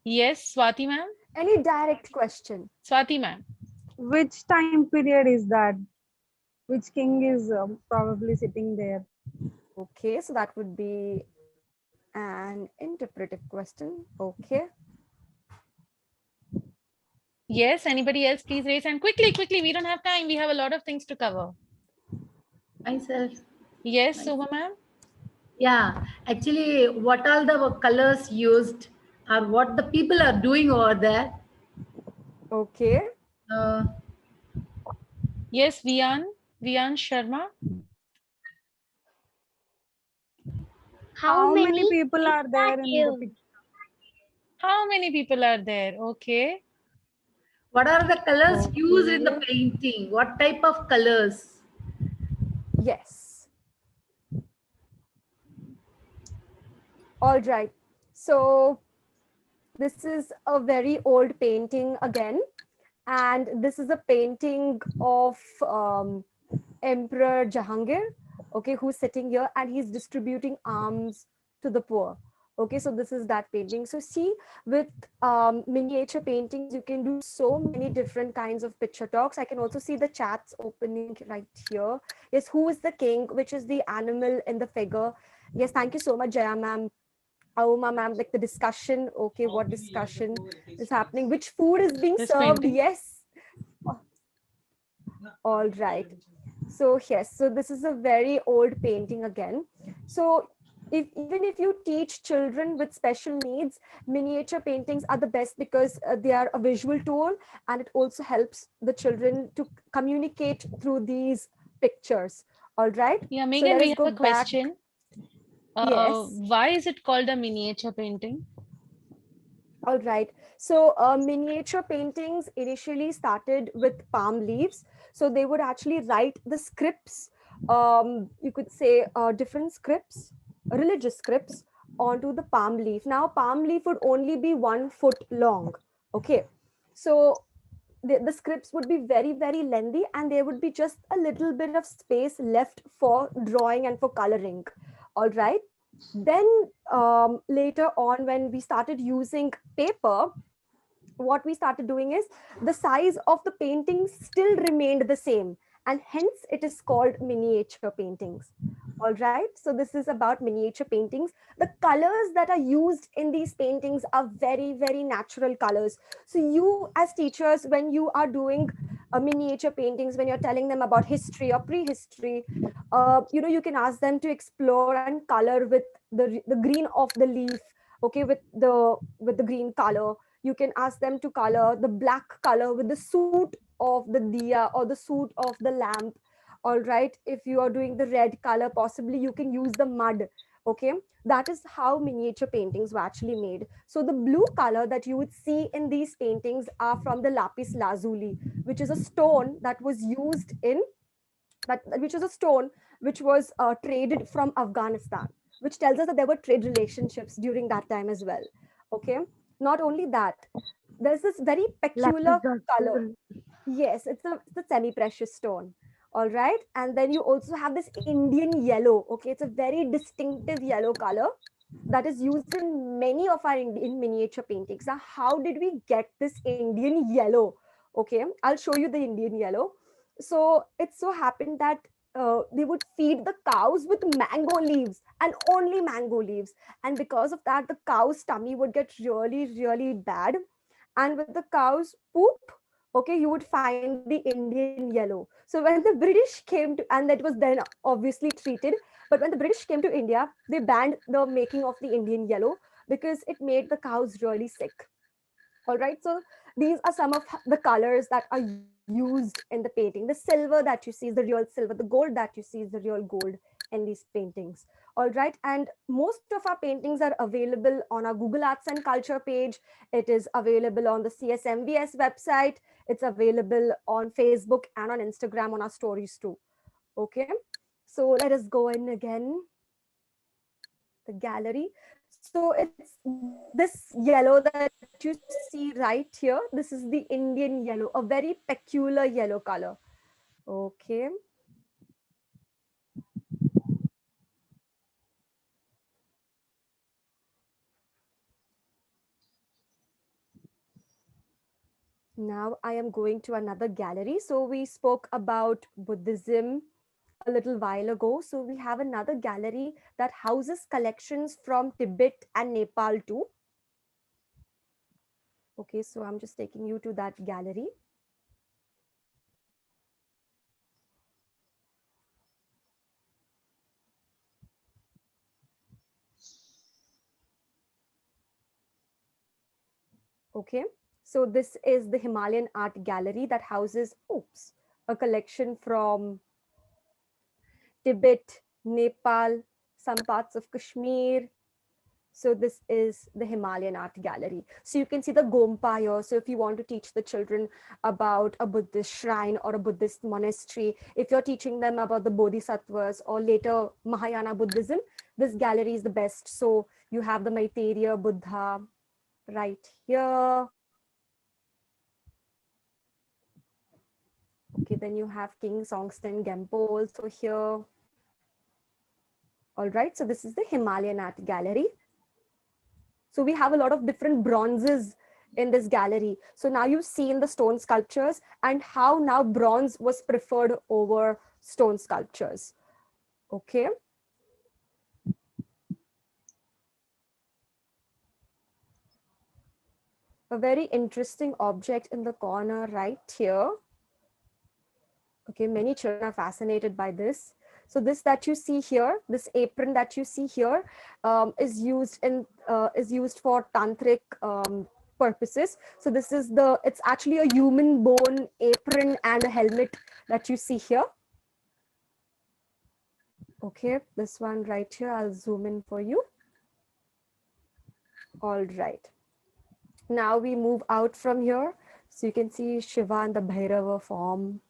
Speaker 1: Yes, Swati ma'am.
Speaker 2: Any direct question?
Speaker 1: Swati ma'am.
Speaker 7: Which time period is that? Which king is probably sitting there?
Speaker 2: Okay, so that would be an interpretive question. Okay.
Speaker 1: Yes, anybody else, please raise hand. Quickly, quickly. We don't have time. We have a lot of things to cover.
Speaker 4: Myself.
Speaker 1: Yes, Subha ma'am.
Speaker 4: Yeah, actually, what all the colors used or what the people are doing over there.
Speaker 2: Okay.
Speaker 4: Uh,
Speaker 1: Yes, Vian Sharma.
Speaker 7: How many people are there in the picture?
Speaker 1: How many people are there? Okay.
Speaker 4: what are the colors used in the
Speaker 2: Okay.
Speaker 4: painting? What type of colors?
Speaker 2: Yes. All right. So this is a very old painting again. And this is a painting of Emperor Jahangir, okay, who's sitting here and he's distributing alms to the poor. Okay, so this is that painting. So see, with miniature paintings, you can do so many different kinds of picture talks. I can also see the chats opening right here. Yes, who is the king? Which is the animal in the figure? Yes, thank you so much, Jaya ma'am. Auma ma'am, like the discussion. Okay, what discussion is happening? Which food is being
Speaker 1: This
Speaker 2: served?
Speaker 1: painting?
Speaker 2: Yes. All right. So yes, so this is a very old painting again. So even if you teach children with special needs, miniature paintings are the best because they are a visual tool and it also helps the children to communicate through these pictures. All right.
Speaker 1: Yeah,
Speaker 2: So
Speaker 1: Megan,
Speaker 2: let
Speaker 1: we
Speaker 2: us
Speaker 1: have
Speaker 2: go
Speaker 1: a
Speaker 2: back.
Speaker 1: question.
Speaker 2: Yes.
Speaker 1: Why is it called a miniature painting?
Speaker 2: All right. So miniature paintings initially started with palm leaves. So they would actually write the scripts, you could say different scripts, religious scripts onto the palm leaf. Now, palm leaf would only be 1 foot long. Okay. So the scripts would be very, very lengthy and there would be just a little bit of space left for drawing and for coloring. All right. Then later on, when we started using paper, what we started doing is the size of the painting still remained the same, and hence it is called miniature paintings. All right, so this is about miniature paintings. The colors that are used in these paintings are very, very natural colors. So you as teachers, when you are doing miniature paintings, when you're telling them about history or prehistory, you can ask them to explore and color with the green of the leaf, okay, with the green color. You can ask them to color the black color with the suit of the diya or the suit of the lamp. All right, if you are doing the red color, possibly you can use the mud. Okay, that is how miniature paintings were actually made. So the blue color that you would see in these paintings are from the lapis lazuli, which is a stone that was used in which is a stone which was traded from Afghanistan, which tells us that there were trade relationships during that time as well. Okay, not only that, there's this very peculiar color. Yes, it's a semi-precious stone. All right, and then you also have this Indian yellow. Okay, it's a very distinctive yellow color that is used in many of our in miniature paintings. Now, how did we get this Indian yellow? Okay, I'll show you the Indian yellow. So it so happened that they would feed the cows with mango leaves and only mango leaves, and because of that, the cow's tummy would get really, really bad. And with the cow's poop, okay, you would find the Indian yellow. So when the British came to, and that was then obviously treated, but when the British came to India, they banned the making of the Indian yellow because it made the cows really sick. All right, so these are some of the colors that are used in the painting. The silver that you see is the real silver, the gold that you see is the real gold in these paintings. All right, and most of our paintings are available on our Google Arts and Culture page. It is available on the CSMVS website. It's available on Facebook and on Instagram on our stories too. Okay, so let us go in again. The gallery. So it's this yellow that you see right here. This is the Indian yellow, a very peculiar yellow color. Okay. Now I am going to another gallery. So we spoke about Buddhism a little while ago. So we have another gallery that houses collections from Tibet and Nepal too. Okay, so I'm just taking you to that gallery. Okay, so this is the Himalayan Art Gallery that houses, a collection from Tibet, Nepal, some parts of Kashmir. So this is the Himalayan Art Gallery. So you can see the Gompa here. So if you want to teach the children about a Buddhist shrine or a Buddhist monastery, if you're teaching them about the Bodhisattvas or later Mahayana Buddhism, this gallery is the best. So you have the Maitreya Buddha right here. Okay, then you have King Songtsen Gempo also here. All right, so this is the Himalayan Art Gallery. So we have a lot of different bronzes in this gallery. So now you've seen the stone sculptures and how now bronze was preferred over stone sculptures. Okay. A very interesting object in the corner right here. Okay, many children are fascinated by this. So this that you see here, this apron that you see here, is used for tantric purposes. So this is it's actually a human bone apron and a helmet that you see here. Okay, this one right here, I'll zoom in for you. All right. Now we move out from here. So you can see Shiva and the Bhairava form.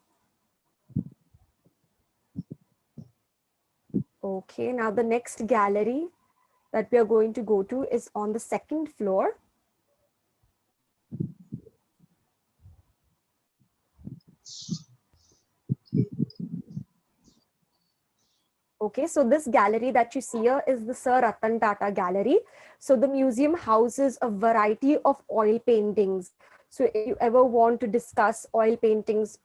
Speaker 2: Okay, now the next gallery that we are going to go to is on the second floor. Okay, so this gallery that you see here is the Sir Ratan Tata Gallery. So the museum houses a variety of oil paintings. So if you ever want to discuss oil paintings,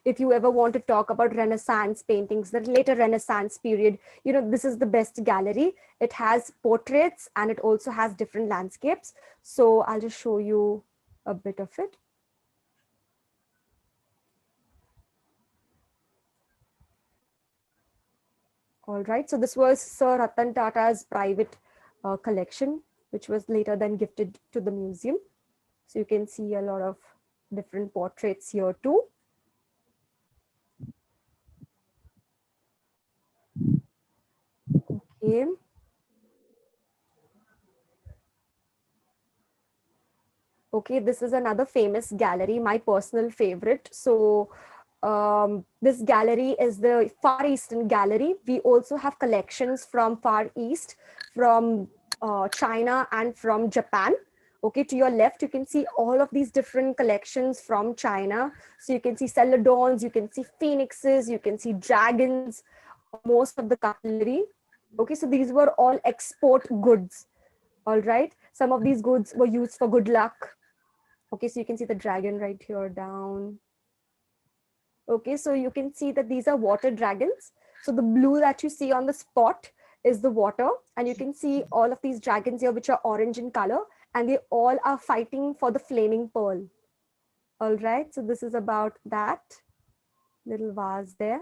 Speaker 2: if you ever want to talk about Renaissance paintings, the later Renaissance period, you know, this is the best gallery. It has portraits and it also has different landscapes. So I'll just show you a bit of it. All right, so this was Sir Ratan Tata's private collection, which was later then gifted to the museum. So you can see a lot of different portraits here too. Okay. Okay, this is another famous gallery, my personal favorite. So this gallery is the Far Eastern Gallery. We also have collections from Far East, from China and from Japan. Okay, to your left, you can see all of these different collections from China. So you can see celadons, you can see phoenixes, you can see dragons, most of the cutlery. Okay, so these were all export goods. All right, some of these goods were used for good luck. Okay, so you can see the dragon right here down. Okay, so you can see that these are water dragons. So the blue that you see on the spot is the water, and you can see all of these dragons here which are orange in color, and they all are fighting for the flaming pearl. All right, so this is about that little vase there.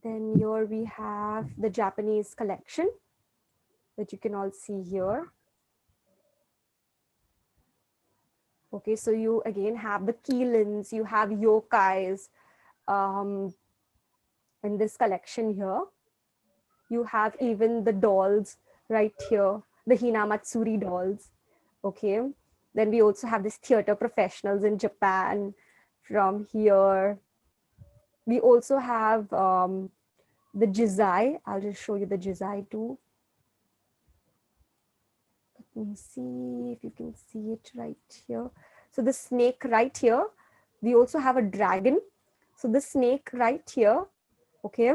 Speaker 2: Then here we have the Japanese collection that you can all see here. Okay, so you again have the Keelins, you have yokais in this collection here. You have even the dolls right here, the Hinamatsuri dolls. Okay, then we also have this theater professionals in Japan from here. We also have the Jizai. I'll just show you the Jizai too. Let me see if you can see it right here. So the snake right here. We also have a dragon. So the snake right here, okay,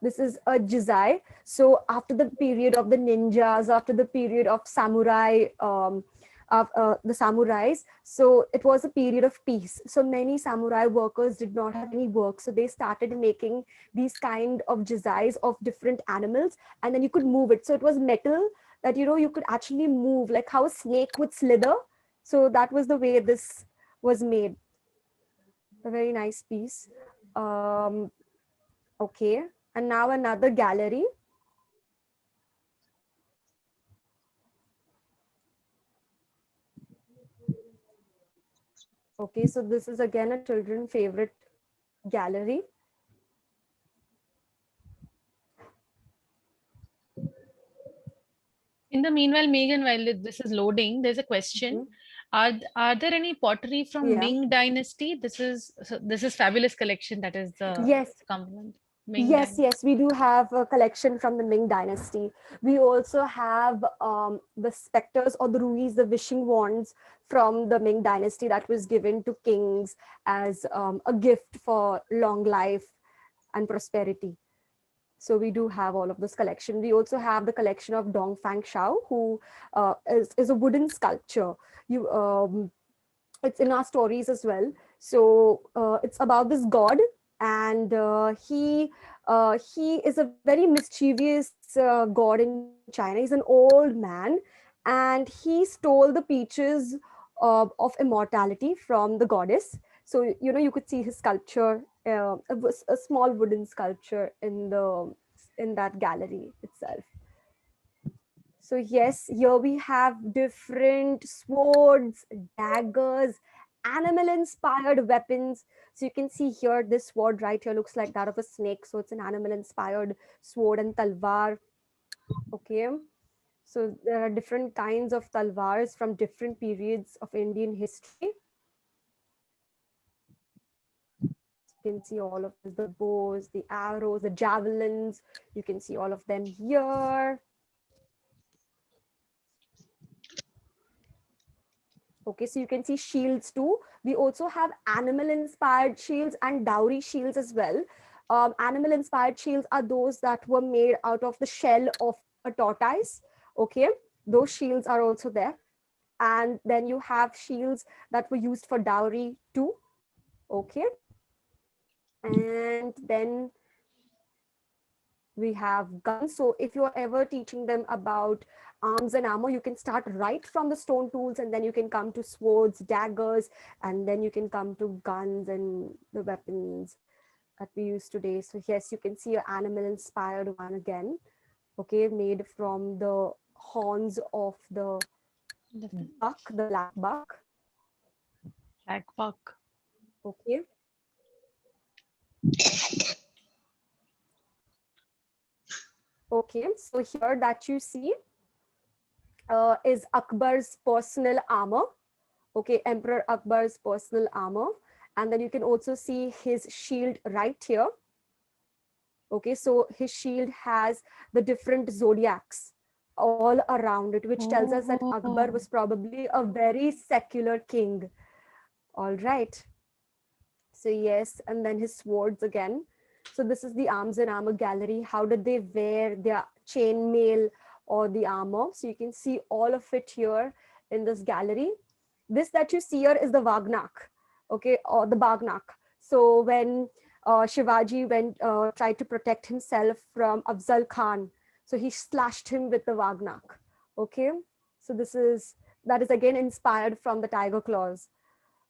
Speaker 2: this is a Jizai. So after the period of the ninjas, after the period of samurai, of the samurais, so it was a period of peace. So many samurai workers did not have any work, so they started making these kind of Jizais of different animals, and then you could move it. So it was metal that, you know, you could actually move, like how a snake would slither. So that was the way this was made. A very nice piece. Okay, and now another gallery. Okay, so this is again a children favorite gallery.
Speaker 1: In the meanwhile, Megan, while this is loading, there's a question. Are there any pottery from
Speaker 2: Yeah.
Speaker 1: Ming Dynasty? This is fabulous collection. That is the
Speaker 2: Yes.
Speaker 1: compliment. Ming
Speaker 2: Yes,
Speaker 1: Dynasty.
Speaker 2: yes, we do have a collection from the Ming Dynasty. We also have the specters or the ruis, the wishing wands from the Ming Dynasty that was given to kings as a gift for long life and prosperity. So we do have all of this collection. We also have the collection of Dongfang Shao, who is a wooden sculpture. It's in our stories as well. So it's about this god, and he is a very mischievous god in China. He's an old man, and he stole the peaches of immortality from the goddess. So, you know, you could see his sculpture, a small wooden sculpture in that gallery itself. So yes, here we have different swords, daggers, animal-inspired weapons. So you can see here, this sword right here looks like that of a snake. So it's an animal-inspired sword and talwar. Okay. So there are different kinds of talwars from different periods of Indian history. You can see all of this, the bows, the arrows, the javelins. You can see all of them here. Okay, so you can see shields too. We also have animal-inspired shields and dowry shields as well. Animal-inspired shields are those that were made out of the shell of a tortoise. Okay, those shields are also there. And then you have shields that were used for dowry too. Okay, and then we have guns. So if you're ever teaching them about arms and armor, you can start right from the stone tools, and then you can come to swords, daggers, and then you can come to guns and the weapons that we use today. So yes, you can see an animal-inspired one again. Okay, made from the horns of the buck, the black buck.
Speaker 1: Black buck.
Speaker 2: Okay. Okay, so here that you see is Akbar's personal armor. Okay, Emperor Akbar's personal armor. And then you can also see his shield right here. Okay, so his shield has the different zodiacs all around it, which tells us that Akbar was probably a very secular king. All right. So yes, and then his swords again. So this is the arms and armor gallery. How did they wear their chainmail or the armor? So you can see all of it here in this gallery. This that you see here is the Vagnak, okay, or the Bagnak. So when Shivaji tried to protect himself from Afzal Khan, So he slashed him with the Wagnak. Okay, so that is again inspired from the tiger claws.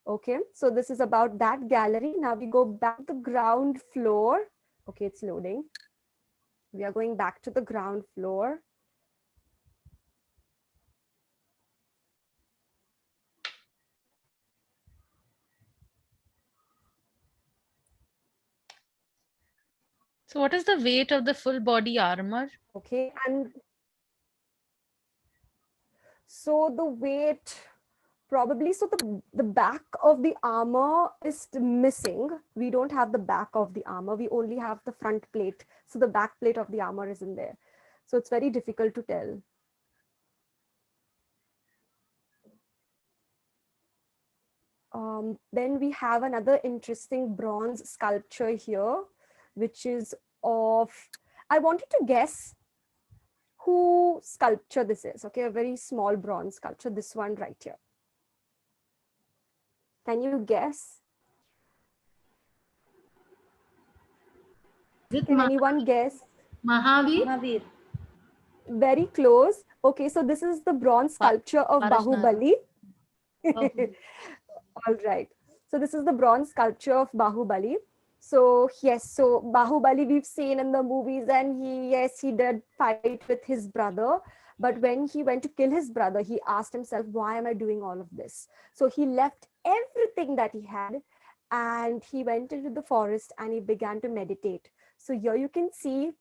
Speaker 2: Okay, so this is about that gallery. Now we go back to the ground floor. Okay, it's loading. We are going back to the ground floor.
Speaker 1: So what is the weight of the full body armor?
Speaker 2: Okay, and so the weight probably, so the back of the armor is missing. We don't have the back of the armor. We only have the front plate. So the back plate of the armor is in there. So it's very difficult to tell. Then we have another interesting bronze sculpture here, which is of, I wanted to guess who sculpture this is. Okay, a very small bronze sculpture, this one right here. Can you guess? Can anyone guess?
Speaker 4: Mahavir?
Speaker 8: Mahavir.
Speaker 2: Very close. Okay, so this is the bronze sculpture of
Speaker 1: Parashnath.
Speaker 2: Bahubali.
Speaker 4: Okay.
Speaker 2: All right. So this is the bronze sculpture of Bahubali. So yes, so Bahubali we've seen in the movies, and he did fight with his brother. But when he went to kill his brother, he asked himself, why am I doing all of this? So he left everything that he had and he went into the forest and he began to meditate. So here you can see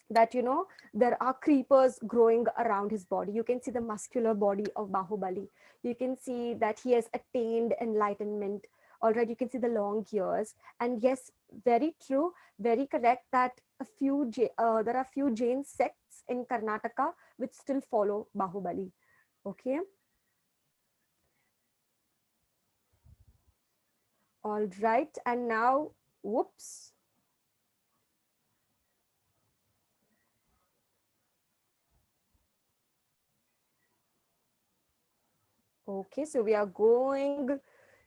Speaker 2: that, you know, there are creepers growing around his body. You can see the muscular body of Bahubali. You can see that he has attained enlightenment. All right, you can see the long years. And yes, very true, very correct that there are few Jain sects in Karnataka which still follow Bahubali. Okay. All right, and now, whoops. Okay, so we are going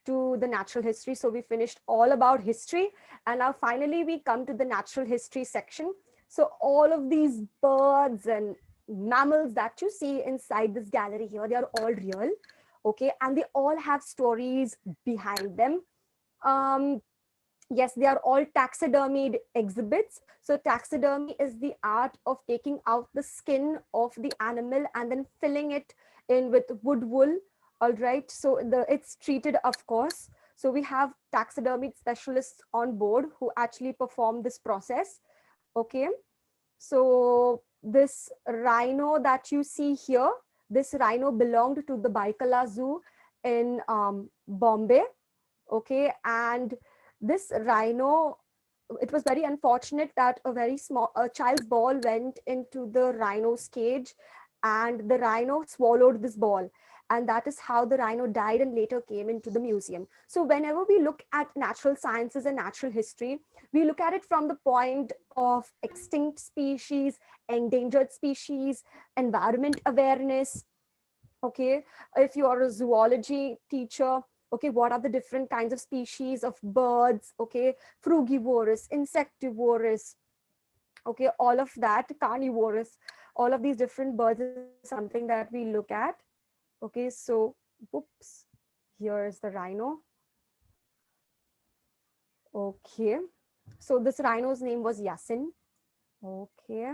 Speaker 2: to the natural history. So we finished all about history, and now finally we come to the natural history section. So all of these birds and mammals that you see inside this gallery here, they are all real. Okay, and they all have stories behind them. Yes, they are all taxidermied exhibits. So taxidermy is the art of taking out the skin of the animal and then filling it in with wood wool. All right, so it's treated, of course. So we have taxidermy specialists on board who actually perform this process. Okay, so this rhino that you see here, this rhino belonged to the Baikala Zoo in Bombay. Okay, and this rhino, it was very unfortunate that a child's ball went into the rhino's cage and the rhino swallowed this ball. And that is how the rhino died and later came into the museum. So whenever we look at natural sciences and natural history, we look at it from the point of extinct species, endangered species, environment awareness. Okay, if you are a zoology teacher, okay, what are the different kinds of species of birds? Okay, frugivorous, insectivorous, okay, all of that, carnivorous, all of these different birds is something that we look at. Okay, so oops, here is the rhino. Okay, so this rhino's name was Yasin. Okay,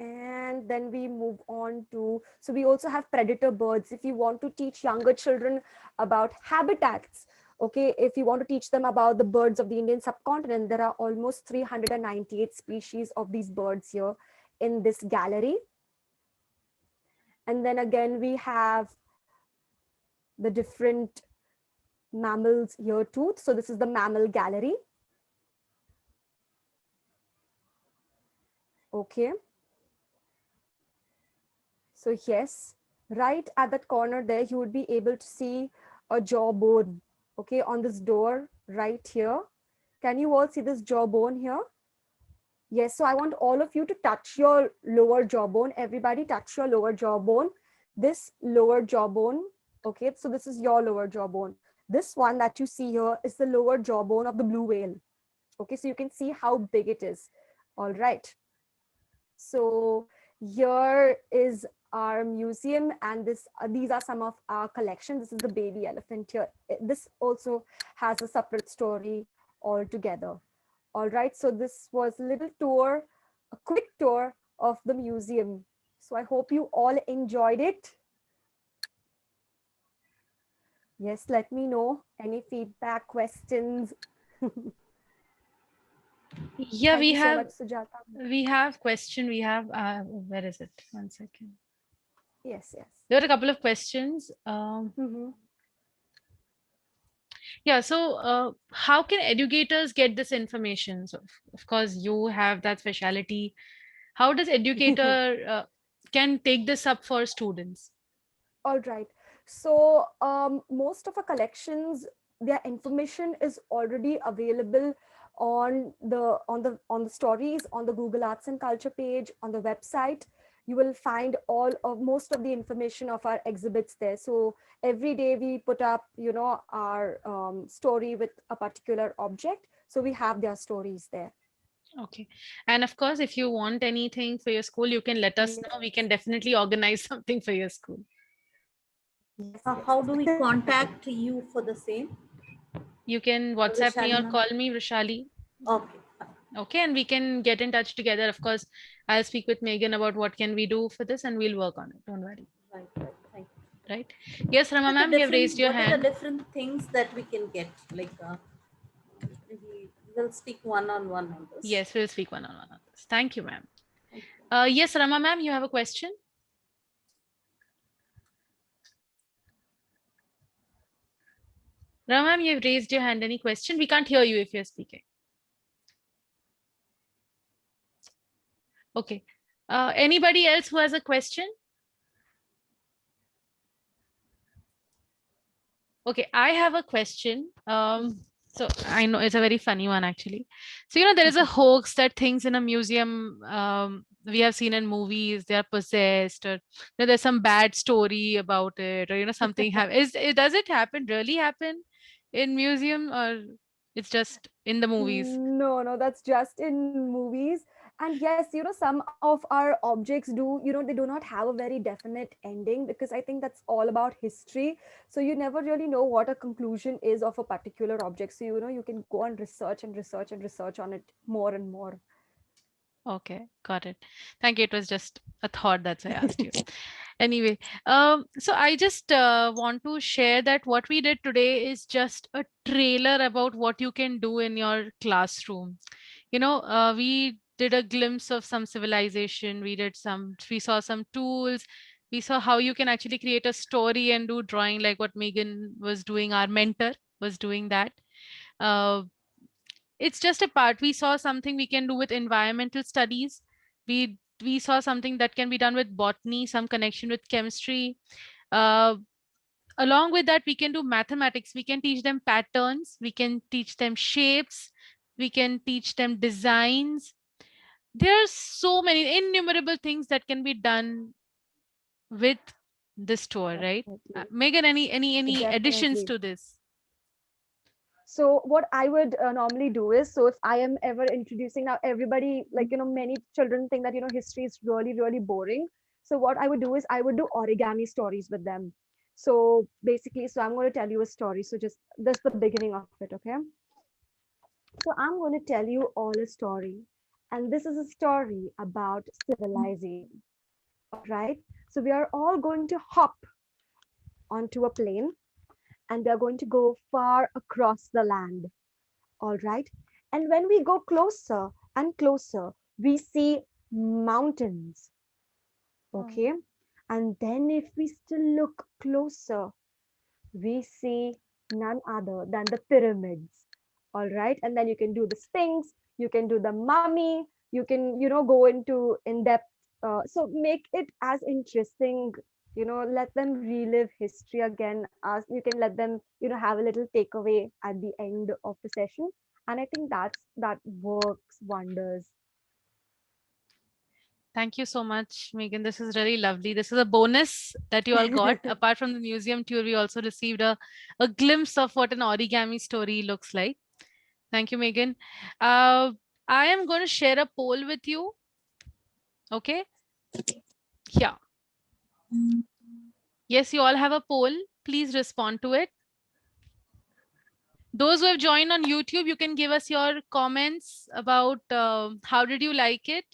Speaker 2: and then we move on to, so we also have predator birds. If you want to teach younger children about habitats, okay, if you want to teach them about the birds of the Indian subcontinent, there are almost 398 species of these birds here in this gallery. And then again, we have the different mammals here too. So this is the mammal gallery. Okay. So yes, right at that corner there, you would be able to see a jawbone, okay, on this door right here. Can you all see this jawbone here? Yes, so I want all of you to touch your lower jawbone. Everybody touch your lower jawbone. This lower jawbone, okay, so this is your lower jawbone. This one that you see here is the lower jawbone of the blue whale. Okay, so you can see how big it is. All right. So here is our museum, and these are some of our collection. This is the baby elephant here. This also has a separate story altogether. All right, so this was a little tour, a quick tour of the museum. So I hope you all enjoyed it. Yes, let me know any feedback, questions.
Speaker 1: Yeah,
Speaker 2: Thank
Speaker 1: we
Speaker 2: you so
Speaker 1: have
Speaker 2: much, Sujata.
Speaker 1: we have question. We have where is it? 1 second.
Speaker 2: Yes, yes.
Speaker 1: There are a couple of questions.
Speaker 2: Mhm.
Speaker 1: Yeah, so how can educators get this information? So, of course, you have that specialty. How does educator can take this up for students?
Speaker 2: All right. So most of our collections, their information is already available on the stories on the Google Arts and Culture page on the website. You will find most of the information of our exhibits there. So every day we put up, our story with a particular object. So we have their stories there.
Speaker 1: Okay. And of course, if you want anything for your school, you can let us know. We can definitely organize something for your school.
Speaker 2: Yes,
Speaker 8: How do we contact you for the same?
Speaker 1: You can WhatsApp me or
Speaker 8: ma'am?
Speaker 1: call me, Vrushali.
Speaker 8: Okay.
Speaker 1: Okay, and we can get in touch together. Of course, I'll speak with Megan about what can we do for this, and we'll work on it. Don't worry.
Speaker 8: Right. Thank you.
Speaker 1: Right? Yes, Rama ma'am, you have raised your
Speaker 8: What are
Speaker 1: hand.
Speaker 8: the different things that we can get? Like we'll speak one-on-one on this.
Speaker 1: Yes, we'll speak one-on-one on this. Thank you, ma'am. Yes, Rama ma'am, you have a question? Rama ma'am, you've raised your hand. Any question? We can't hear you if you're speaking. Okay. Anybody else who has a question? Okay, I have a question. So I know it's a very funny one actually. So, there is a hoax that things in a museum we have seen in movies, they are possessed, or there's some bad story about it, or something does it really happen in museum, or it's just in the movies?
Speaker 2: No, that's just in movies. And yes, some of our objects they do not have a very definite ending, because I think that's all about history. So you never really know what a conclusion is of a particular object. So, you can go and research and research and research on it more and more.
Speaker 1: Okay, got it. Thank you. It was just a thought, that's why I asked you. Anyway, so I just want to share that what we did today is just a trailer about what you can do in your classroom. We did a glimpse of some civilization. We saw some tools. We saw how you can actually create a story and do drawing, like what Megan was doing. Our mentor was doing that. It's just a part. We saw something we can do with environmental studies. We saw something that can be done with botany, some connection with chemistry. uh, Along with that, we can do mathematics. We can teach them patterns, we can teach them shapes, we can teach them designs. There's so many innumerable things that can be done with this tour, right? Megan, any additions
Speaker 2: Definitely.
Speaker 1: to this?
Speaker 2: So what I would normally do is, so if I am ever introducing, now everybody, like, many children think that, history is really, really boring. So what I would do is I would do origami stories with them. So basically, so I'm going to tell you a story. So just that's the beginning of it, okay? So I'm going to tell you all a story. And this is a story about civilization. All right. So we are all going to hop onto a plane, and we are going to go far across the land. All right. And when we go closer and closer, we see mountains. Okay. And then if we still look closer, we see none other than the pyramids. All right. And then you can do the Sphinx, you can do the mummy, you can, go into in depth. So make it as interesting, let them relive history again. As you can let them, have a little takeaway at the end of the session. And I think that works wonders.
Speaker 1: Thank you so much, Megan. This is really lovely. This is a bonus that you all got. Apart from the museum tour, we also received a glimpse of what an origami story looks like. Thank you, Megan. I am going to share a poll with you. Okay. Yeah. Yes, you all have a poll. Please respond to it. Those who have joined on YouTube, you can give us your comments about how did you like it.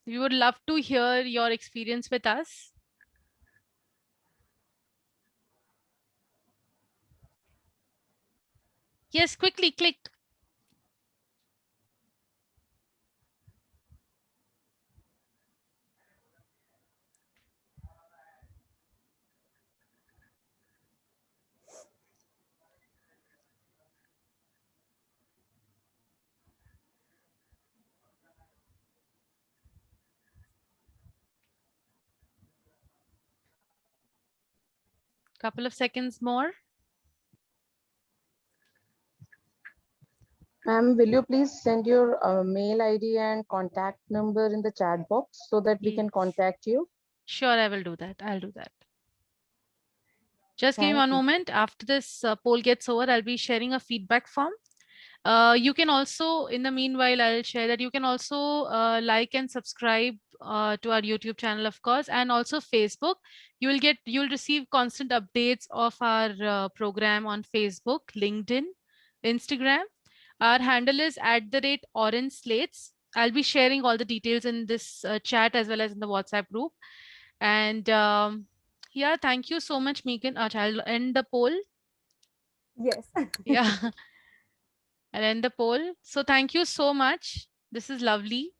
Speaker 1: We would love to hear your experience with us. Yes, quickly click. Couple of seconds more.
Speaker 9: Ma'am, will you please send your mail ID and contact number in the chat box so that we can contact you?
Speaker 1: Sure, I will do that. I'll do that. Just give me
Speaker 9: Thank
Speaker 1: one
Speaker 9: you.
Speaker 1: moment. After this poll gets over, I'll be sharing a feedback form. You can also, in the meanwhile, I'll share that you can also like and subscribe to our YouTube channel, of course, and also Facebook. You'll receive constant updates of our program on Facebook, LinkedIn, Instagram. Our handle is @OrangeSlates. I'll be sharing all the details in this chat as well as in the WhatsApp group. And yeah, thank you so much, Megan. I'll end the poll.
Speaker 2: Yes.
Speaker 1: Yeah. I'll end the poll. So thank you so much. This is lovely.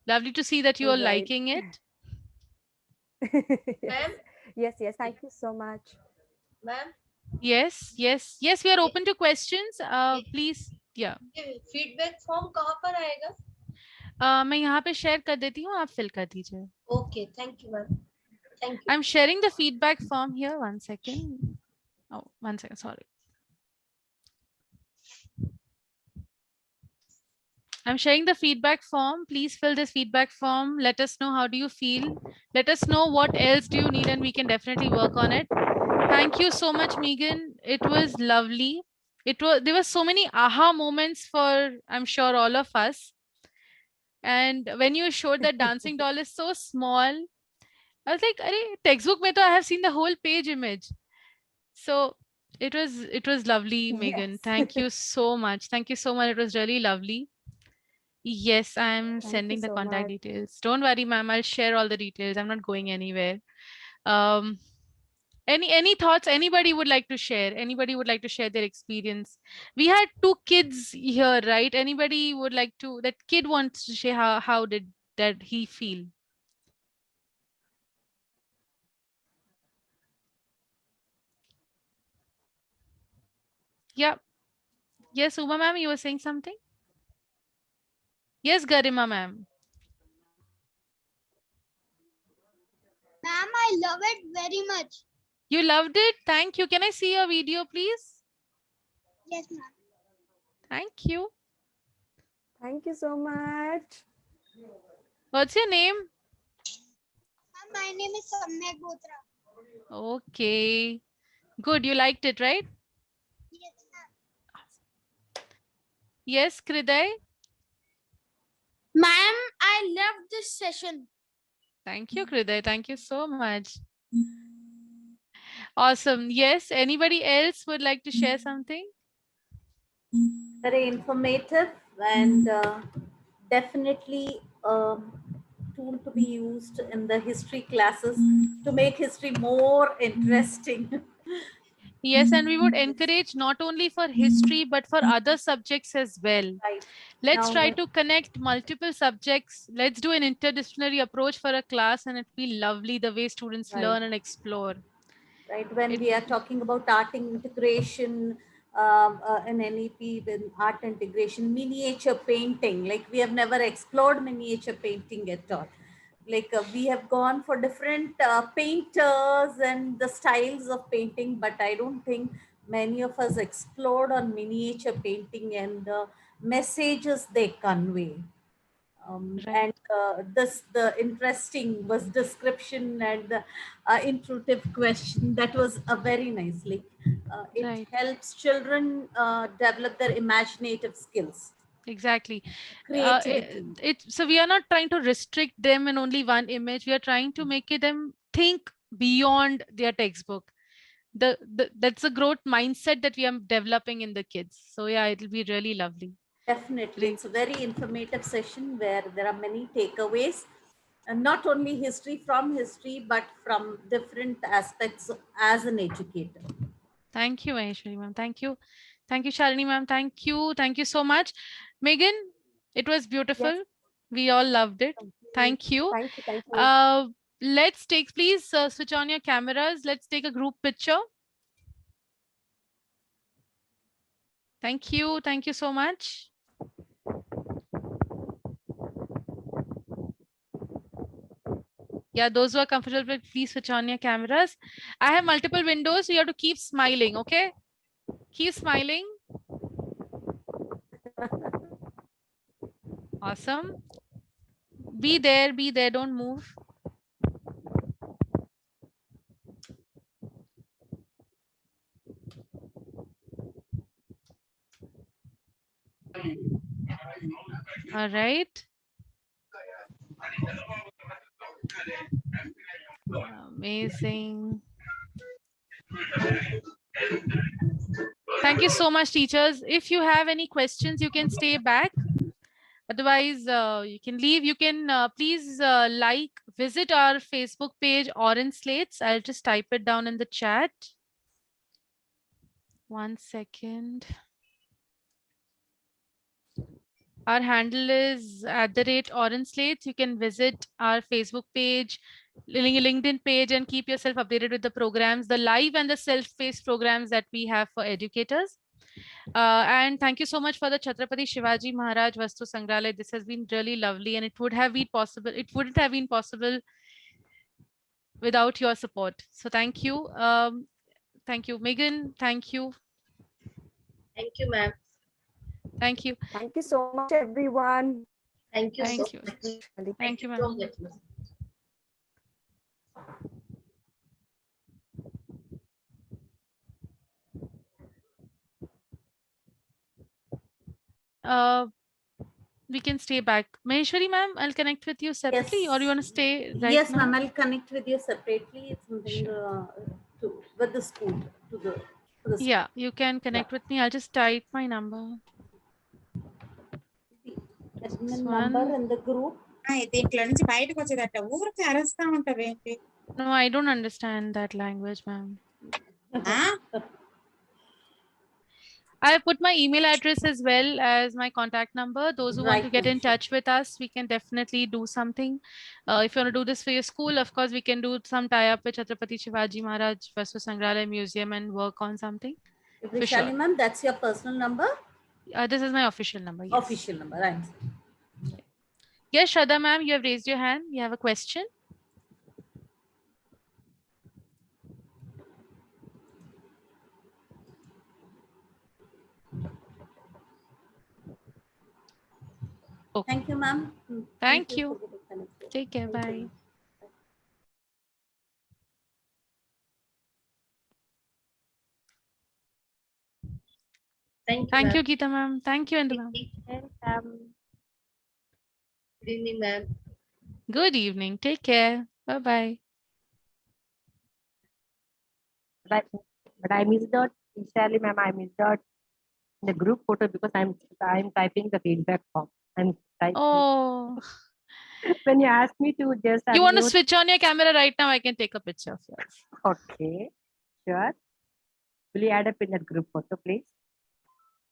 Speaker 1: Lovely to see that you are
Speaker 2: All right.
Speaker 1: liking it.
Speaker 2: Yes. Yes, yes. Thank you so much.
Speaker 10: Ma'am,
Speaker 1: Yes, yes, yes. We are open to questions. Please, yeah.
Speaker 10: feedback form कहाँ पर आएगा?
Speaker 1: मैं यहाँ पे share कर देती हूँ. आप fill कर दीजिए.
Speaker 10: Okay, thank you, ma'am. Thank you.
Speaker 1: I'm sharing the feedback form here. 1 second. Oh, 1 second. Sorry. I'm sharing the feedback form. Please fill this feedback form. Let us know how do you feel. Let us know what else do you need and we can definitely work on it. Thank you so much, Megan. It was lovely. There were so many aha moments for, I'm sure, all of us. And when you showed that dancing doll is so small, I was like, "Arey, textbook mein to I have seen the whole page image." So it was lovely, Megan.
Speaker 2: Yes.
Speaker 1: Thank you so much. Thank you so much. It was really lovely. Yes, I'm
Speaker 2: Thank you
Speaker 1: sending the
Speaker 2: so
Speaker 1: contact
Speaker 2: much.
Speaker 1: details. Don't worry, ma'am. I'll share all the details. I'm not going anywhere. Um, any thoughts anybody would like to share? Anybody would like to share their experience? We had 2 kids here, right? Anybody would like to? That kid wants to share how did that he feel? Yeah. Yes, Uma ma'am, you were saying something? Yes, Garima ma'am.
Speaker 11: Ma'am, I love it very much.
Speaker 1: You loved it? Thank you. Can I see your video, please?
Speaker 11: Yes, ma'am.
Speaker 1: Thank you.
Speaker 2: Thank you so much.
Speaker 1: What's your name?
Speaker 11: Ma'am, my name is Samyak Botra.
Speaker 1: Okay. Good. You liked it, right?
Speaker 11: Yes, ma'am.
Speaker 1: Yes, Kriday?
Speaker 11: Ma'am, I loved this session.
Speaker 1: Thank you, Kriday. Thank you so much. Awesome. Yes. Anybody else would like to share something?
Speaker 8: Very informative and definitely tool to be used in the history classes to make history more interesting.
Speaker 1: Yes, and we would encourage not only for history, but for other subjects as well.
Speaker 8: Right.
Speaker 1: Let's
Speaker 8: Now,
Speaker 1: try to connect multiple subjects. Let's do an interdisciplinary approach for a class and it'll be lovely the way students
Speaker 8: Right.
Speaker 1: learn and explore.
Speaker 8: Right, when
Speaker 1: It-
Speaker 8: we are talking about art integration in NEP, with art integration, miniature painting, like we have never explored miniature painting at all. Like we have gone for different painters and the styles of painting, but I don't think many of us explored on miniature painting and the messages they convey.
Speaker 1: Right.
Speaker 8: And the interesting was description and the intuitive question. That was a very nicely. It
Speaker 1: Right.
Speaker 8: helps children develop their imaginative skills.
Speaker 1: Exactly.
Speaker 8: Creativity.
Speaker 1: So we are not trying to restrict them in only one image. We are trying to make them think beyond their textbook. That's a growth mindset that we are developing in the kids. So yeah, it'll be really lovely.
Speaker 8: Definitely.
Speaker 1: Great.
Speaker 8: It's a very informative session where there are many takeaways, and not only history from history, but from different aspects as an educator.
Speaker 1: Thank you, Maheshwari ma'am. Thank you. Thank you, Shalini ma'am. Thank you. Thank you so much. Megan, it was beautiful.
Speaker 2: Yes.
Speaker 1: We all loved it. Thank you.
Speaker 2: Thank you. Thank you.
Speaker 1: Let's take, please switch on your cameras. Let's take a group picture. Thank you. Thank you so much. Yeah, those who are comfortable, please switch on your cameras. I have multiple windows, so you have to keep smiling, okay? Keep smiling. Awesome. Be there, don't move. All right. Amazing. Thank you so much, teachers. If you have any questions, you can stay back. Otherwise, you can leave. You can please visit our Facebook page, Orange Slates. I'll just type it down in the chat. 1 second. Our handle is @Orange Slates. You can visit our Facebook page, LinkedIn page, and keep yourself updated with the programs, the live and the self-paced programs that we have for educators. And thank you so much for the Chhatrapati Shivaji Maharaj Vastu Sangrahalaya. This has been really lovely, and it wouldn't have been possible without your support. So thank you. Thank you, Megan. Thank you.
Speaker 10: Thank you, ma'am.
Speaker 1: Thank you.
Speaker 2: Thank you so much, everyone.
Speaker 10: Thank you so
Speaker 1: Thank you.
Speaker 10: much.
Speaker 1: Thank you,
Speaker 10: so
Speaker 1: ma'am.
Speaker 10: much, ma'am.
Speaker 1: We can stay back. Maheshwari ma'am, I'll connect with you separately, or you want to stay right
Speaker 8: Yes,
Speaker 1: now?
Speaker 8: ma'am. I'll connect with you separately. It's something with the school to the.
Speaker 1: Yeah, you can connect with me. I'll just type my number.
Speaker 8: Admin number in the group.
Speaker 1: No, I don't understand that language, ma'am. I put my email address as well as my contact number. Those who want to get in touch with us, we can definitely do something. If you want to do this for your school, of course, we can do some tie-up with Chhatrapati Shivaji Maharaj Vastu Sangrahalaya Museum and work on something. For sure.
Speaker 8: Ma'am, that's your personal number?
Speaker 1: This is my official number. Yes.
Speaker 8: Official number, right.
Speaker 1: Yes, Shraddha ma'am, you have raised your hand. You have a question? Okay.
Speaker 8: Thank you, ma'am.
Speaker 1: Thank you. Take care. Bye. Thank you, Geeta ma'am. Thank you, Indu ma'am.
Speaker 10: Good evening, ma'am.
Speaker 1: Good evening. Take care. Bye-bye.
Speaker 12: But I missed out, Sally ma'am, I missed out the group photo because I'm typing the feedback form.
Speaker 1: Oh.
Speaker 12: When you asked me to just
Speaker 1: You want to
Speaker 12: unmute-
Speaker 1: switch on your camera right now? I can take a picture of yours.
Speaker 12: Okay, sure. Will you add up in that group photo, please?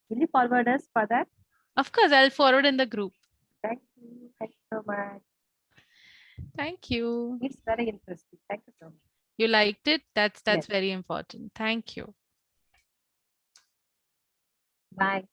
Speaker 12: Will you forward us for that?
Speaker 1: Of course, I'll forward in the group.
Speaker 12: Thank you. Thank you so much.
Speaker 1: Thank you.
Speaker 12: It's very interesting. Thank you so much.
Speaker 1: You liked it? That's
Speaker 12: Yes.
Speaker 1: very important. Thank you.
Speaker 12: Bye.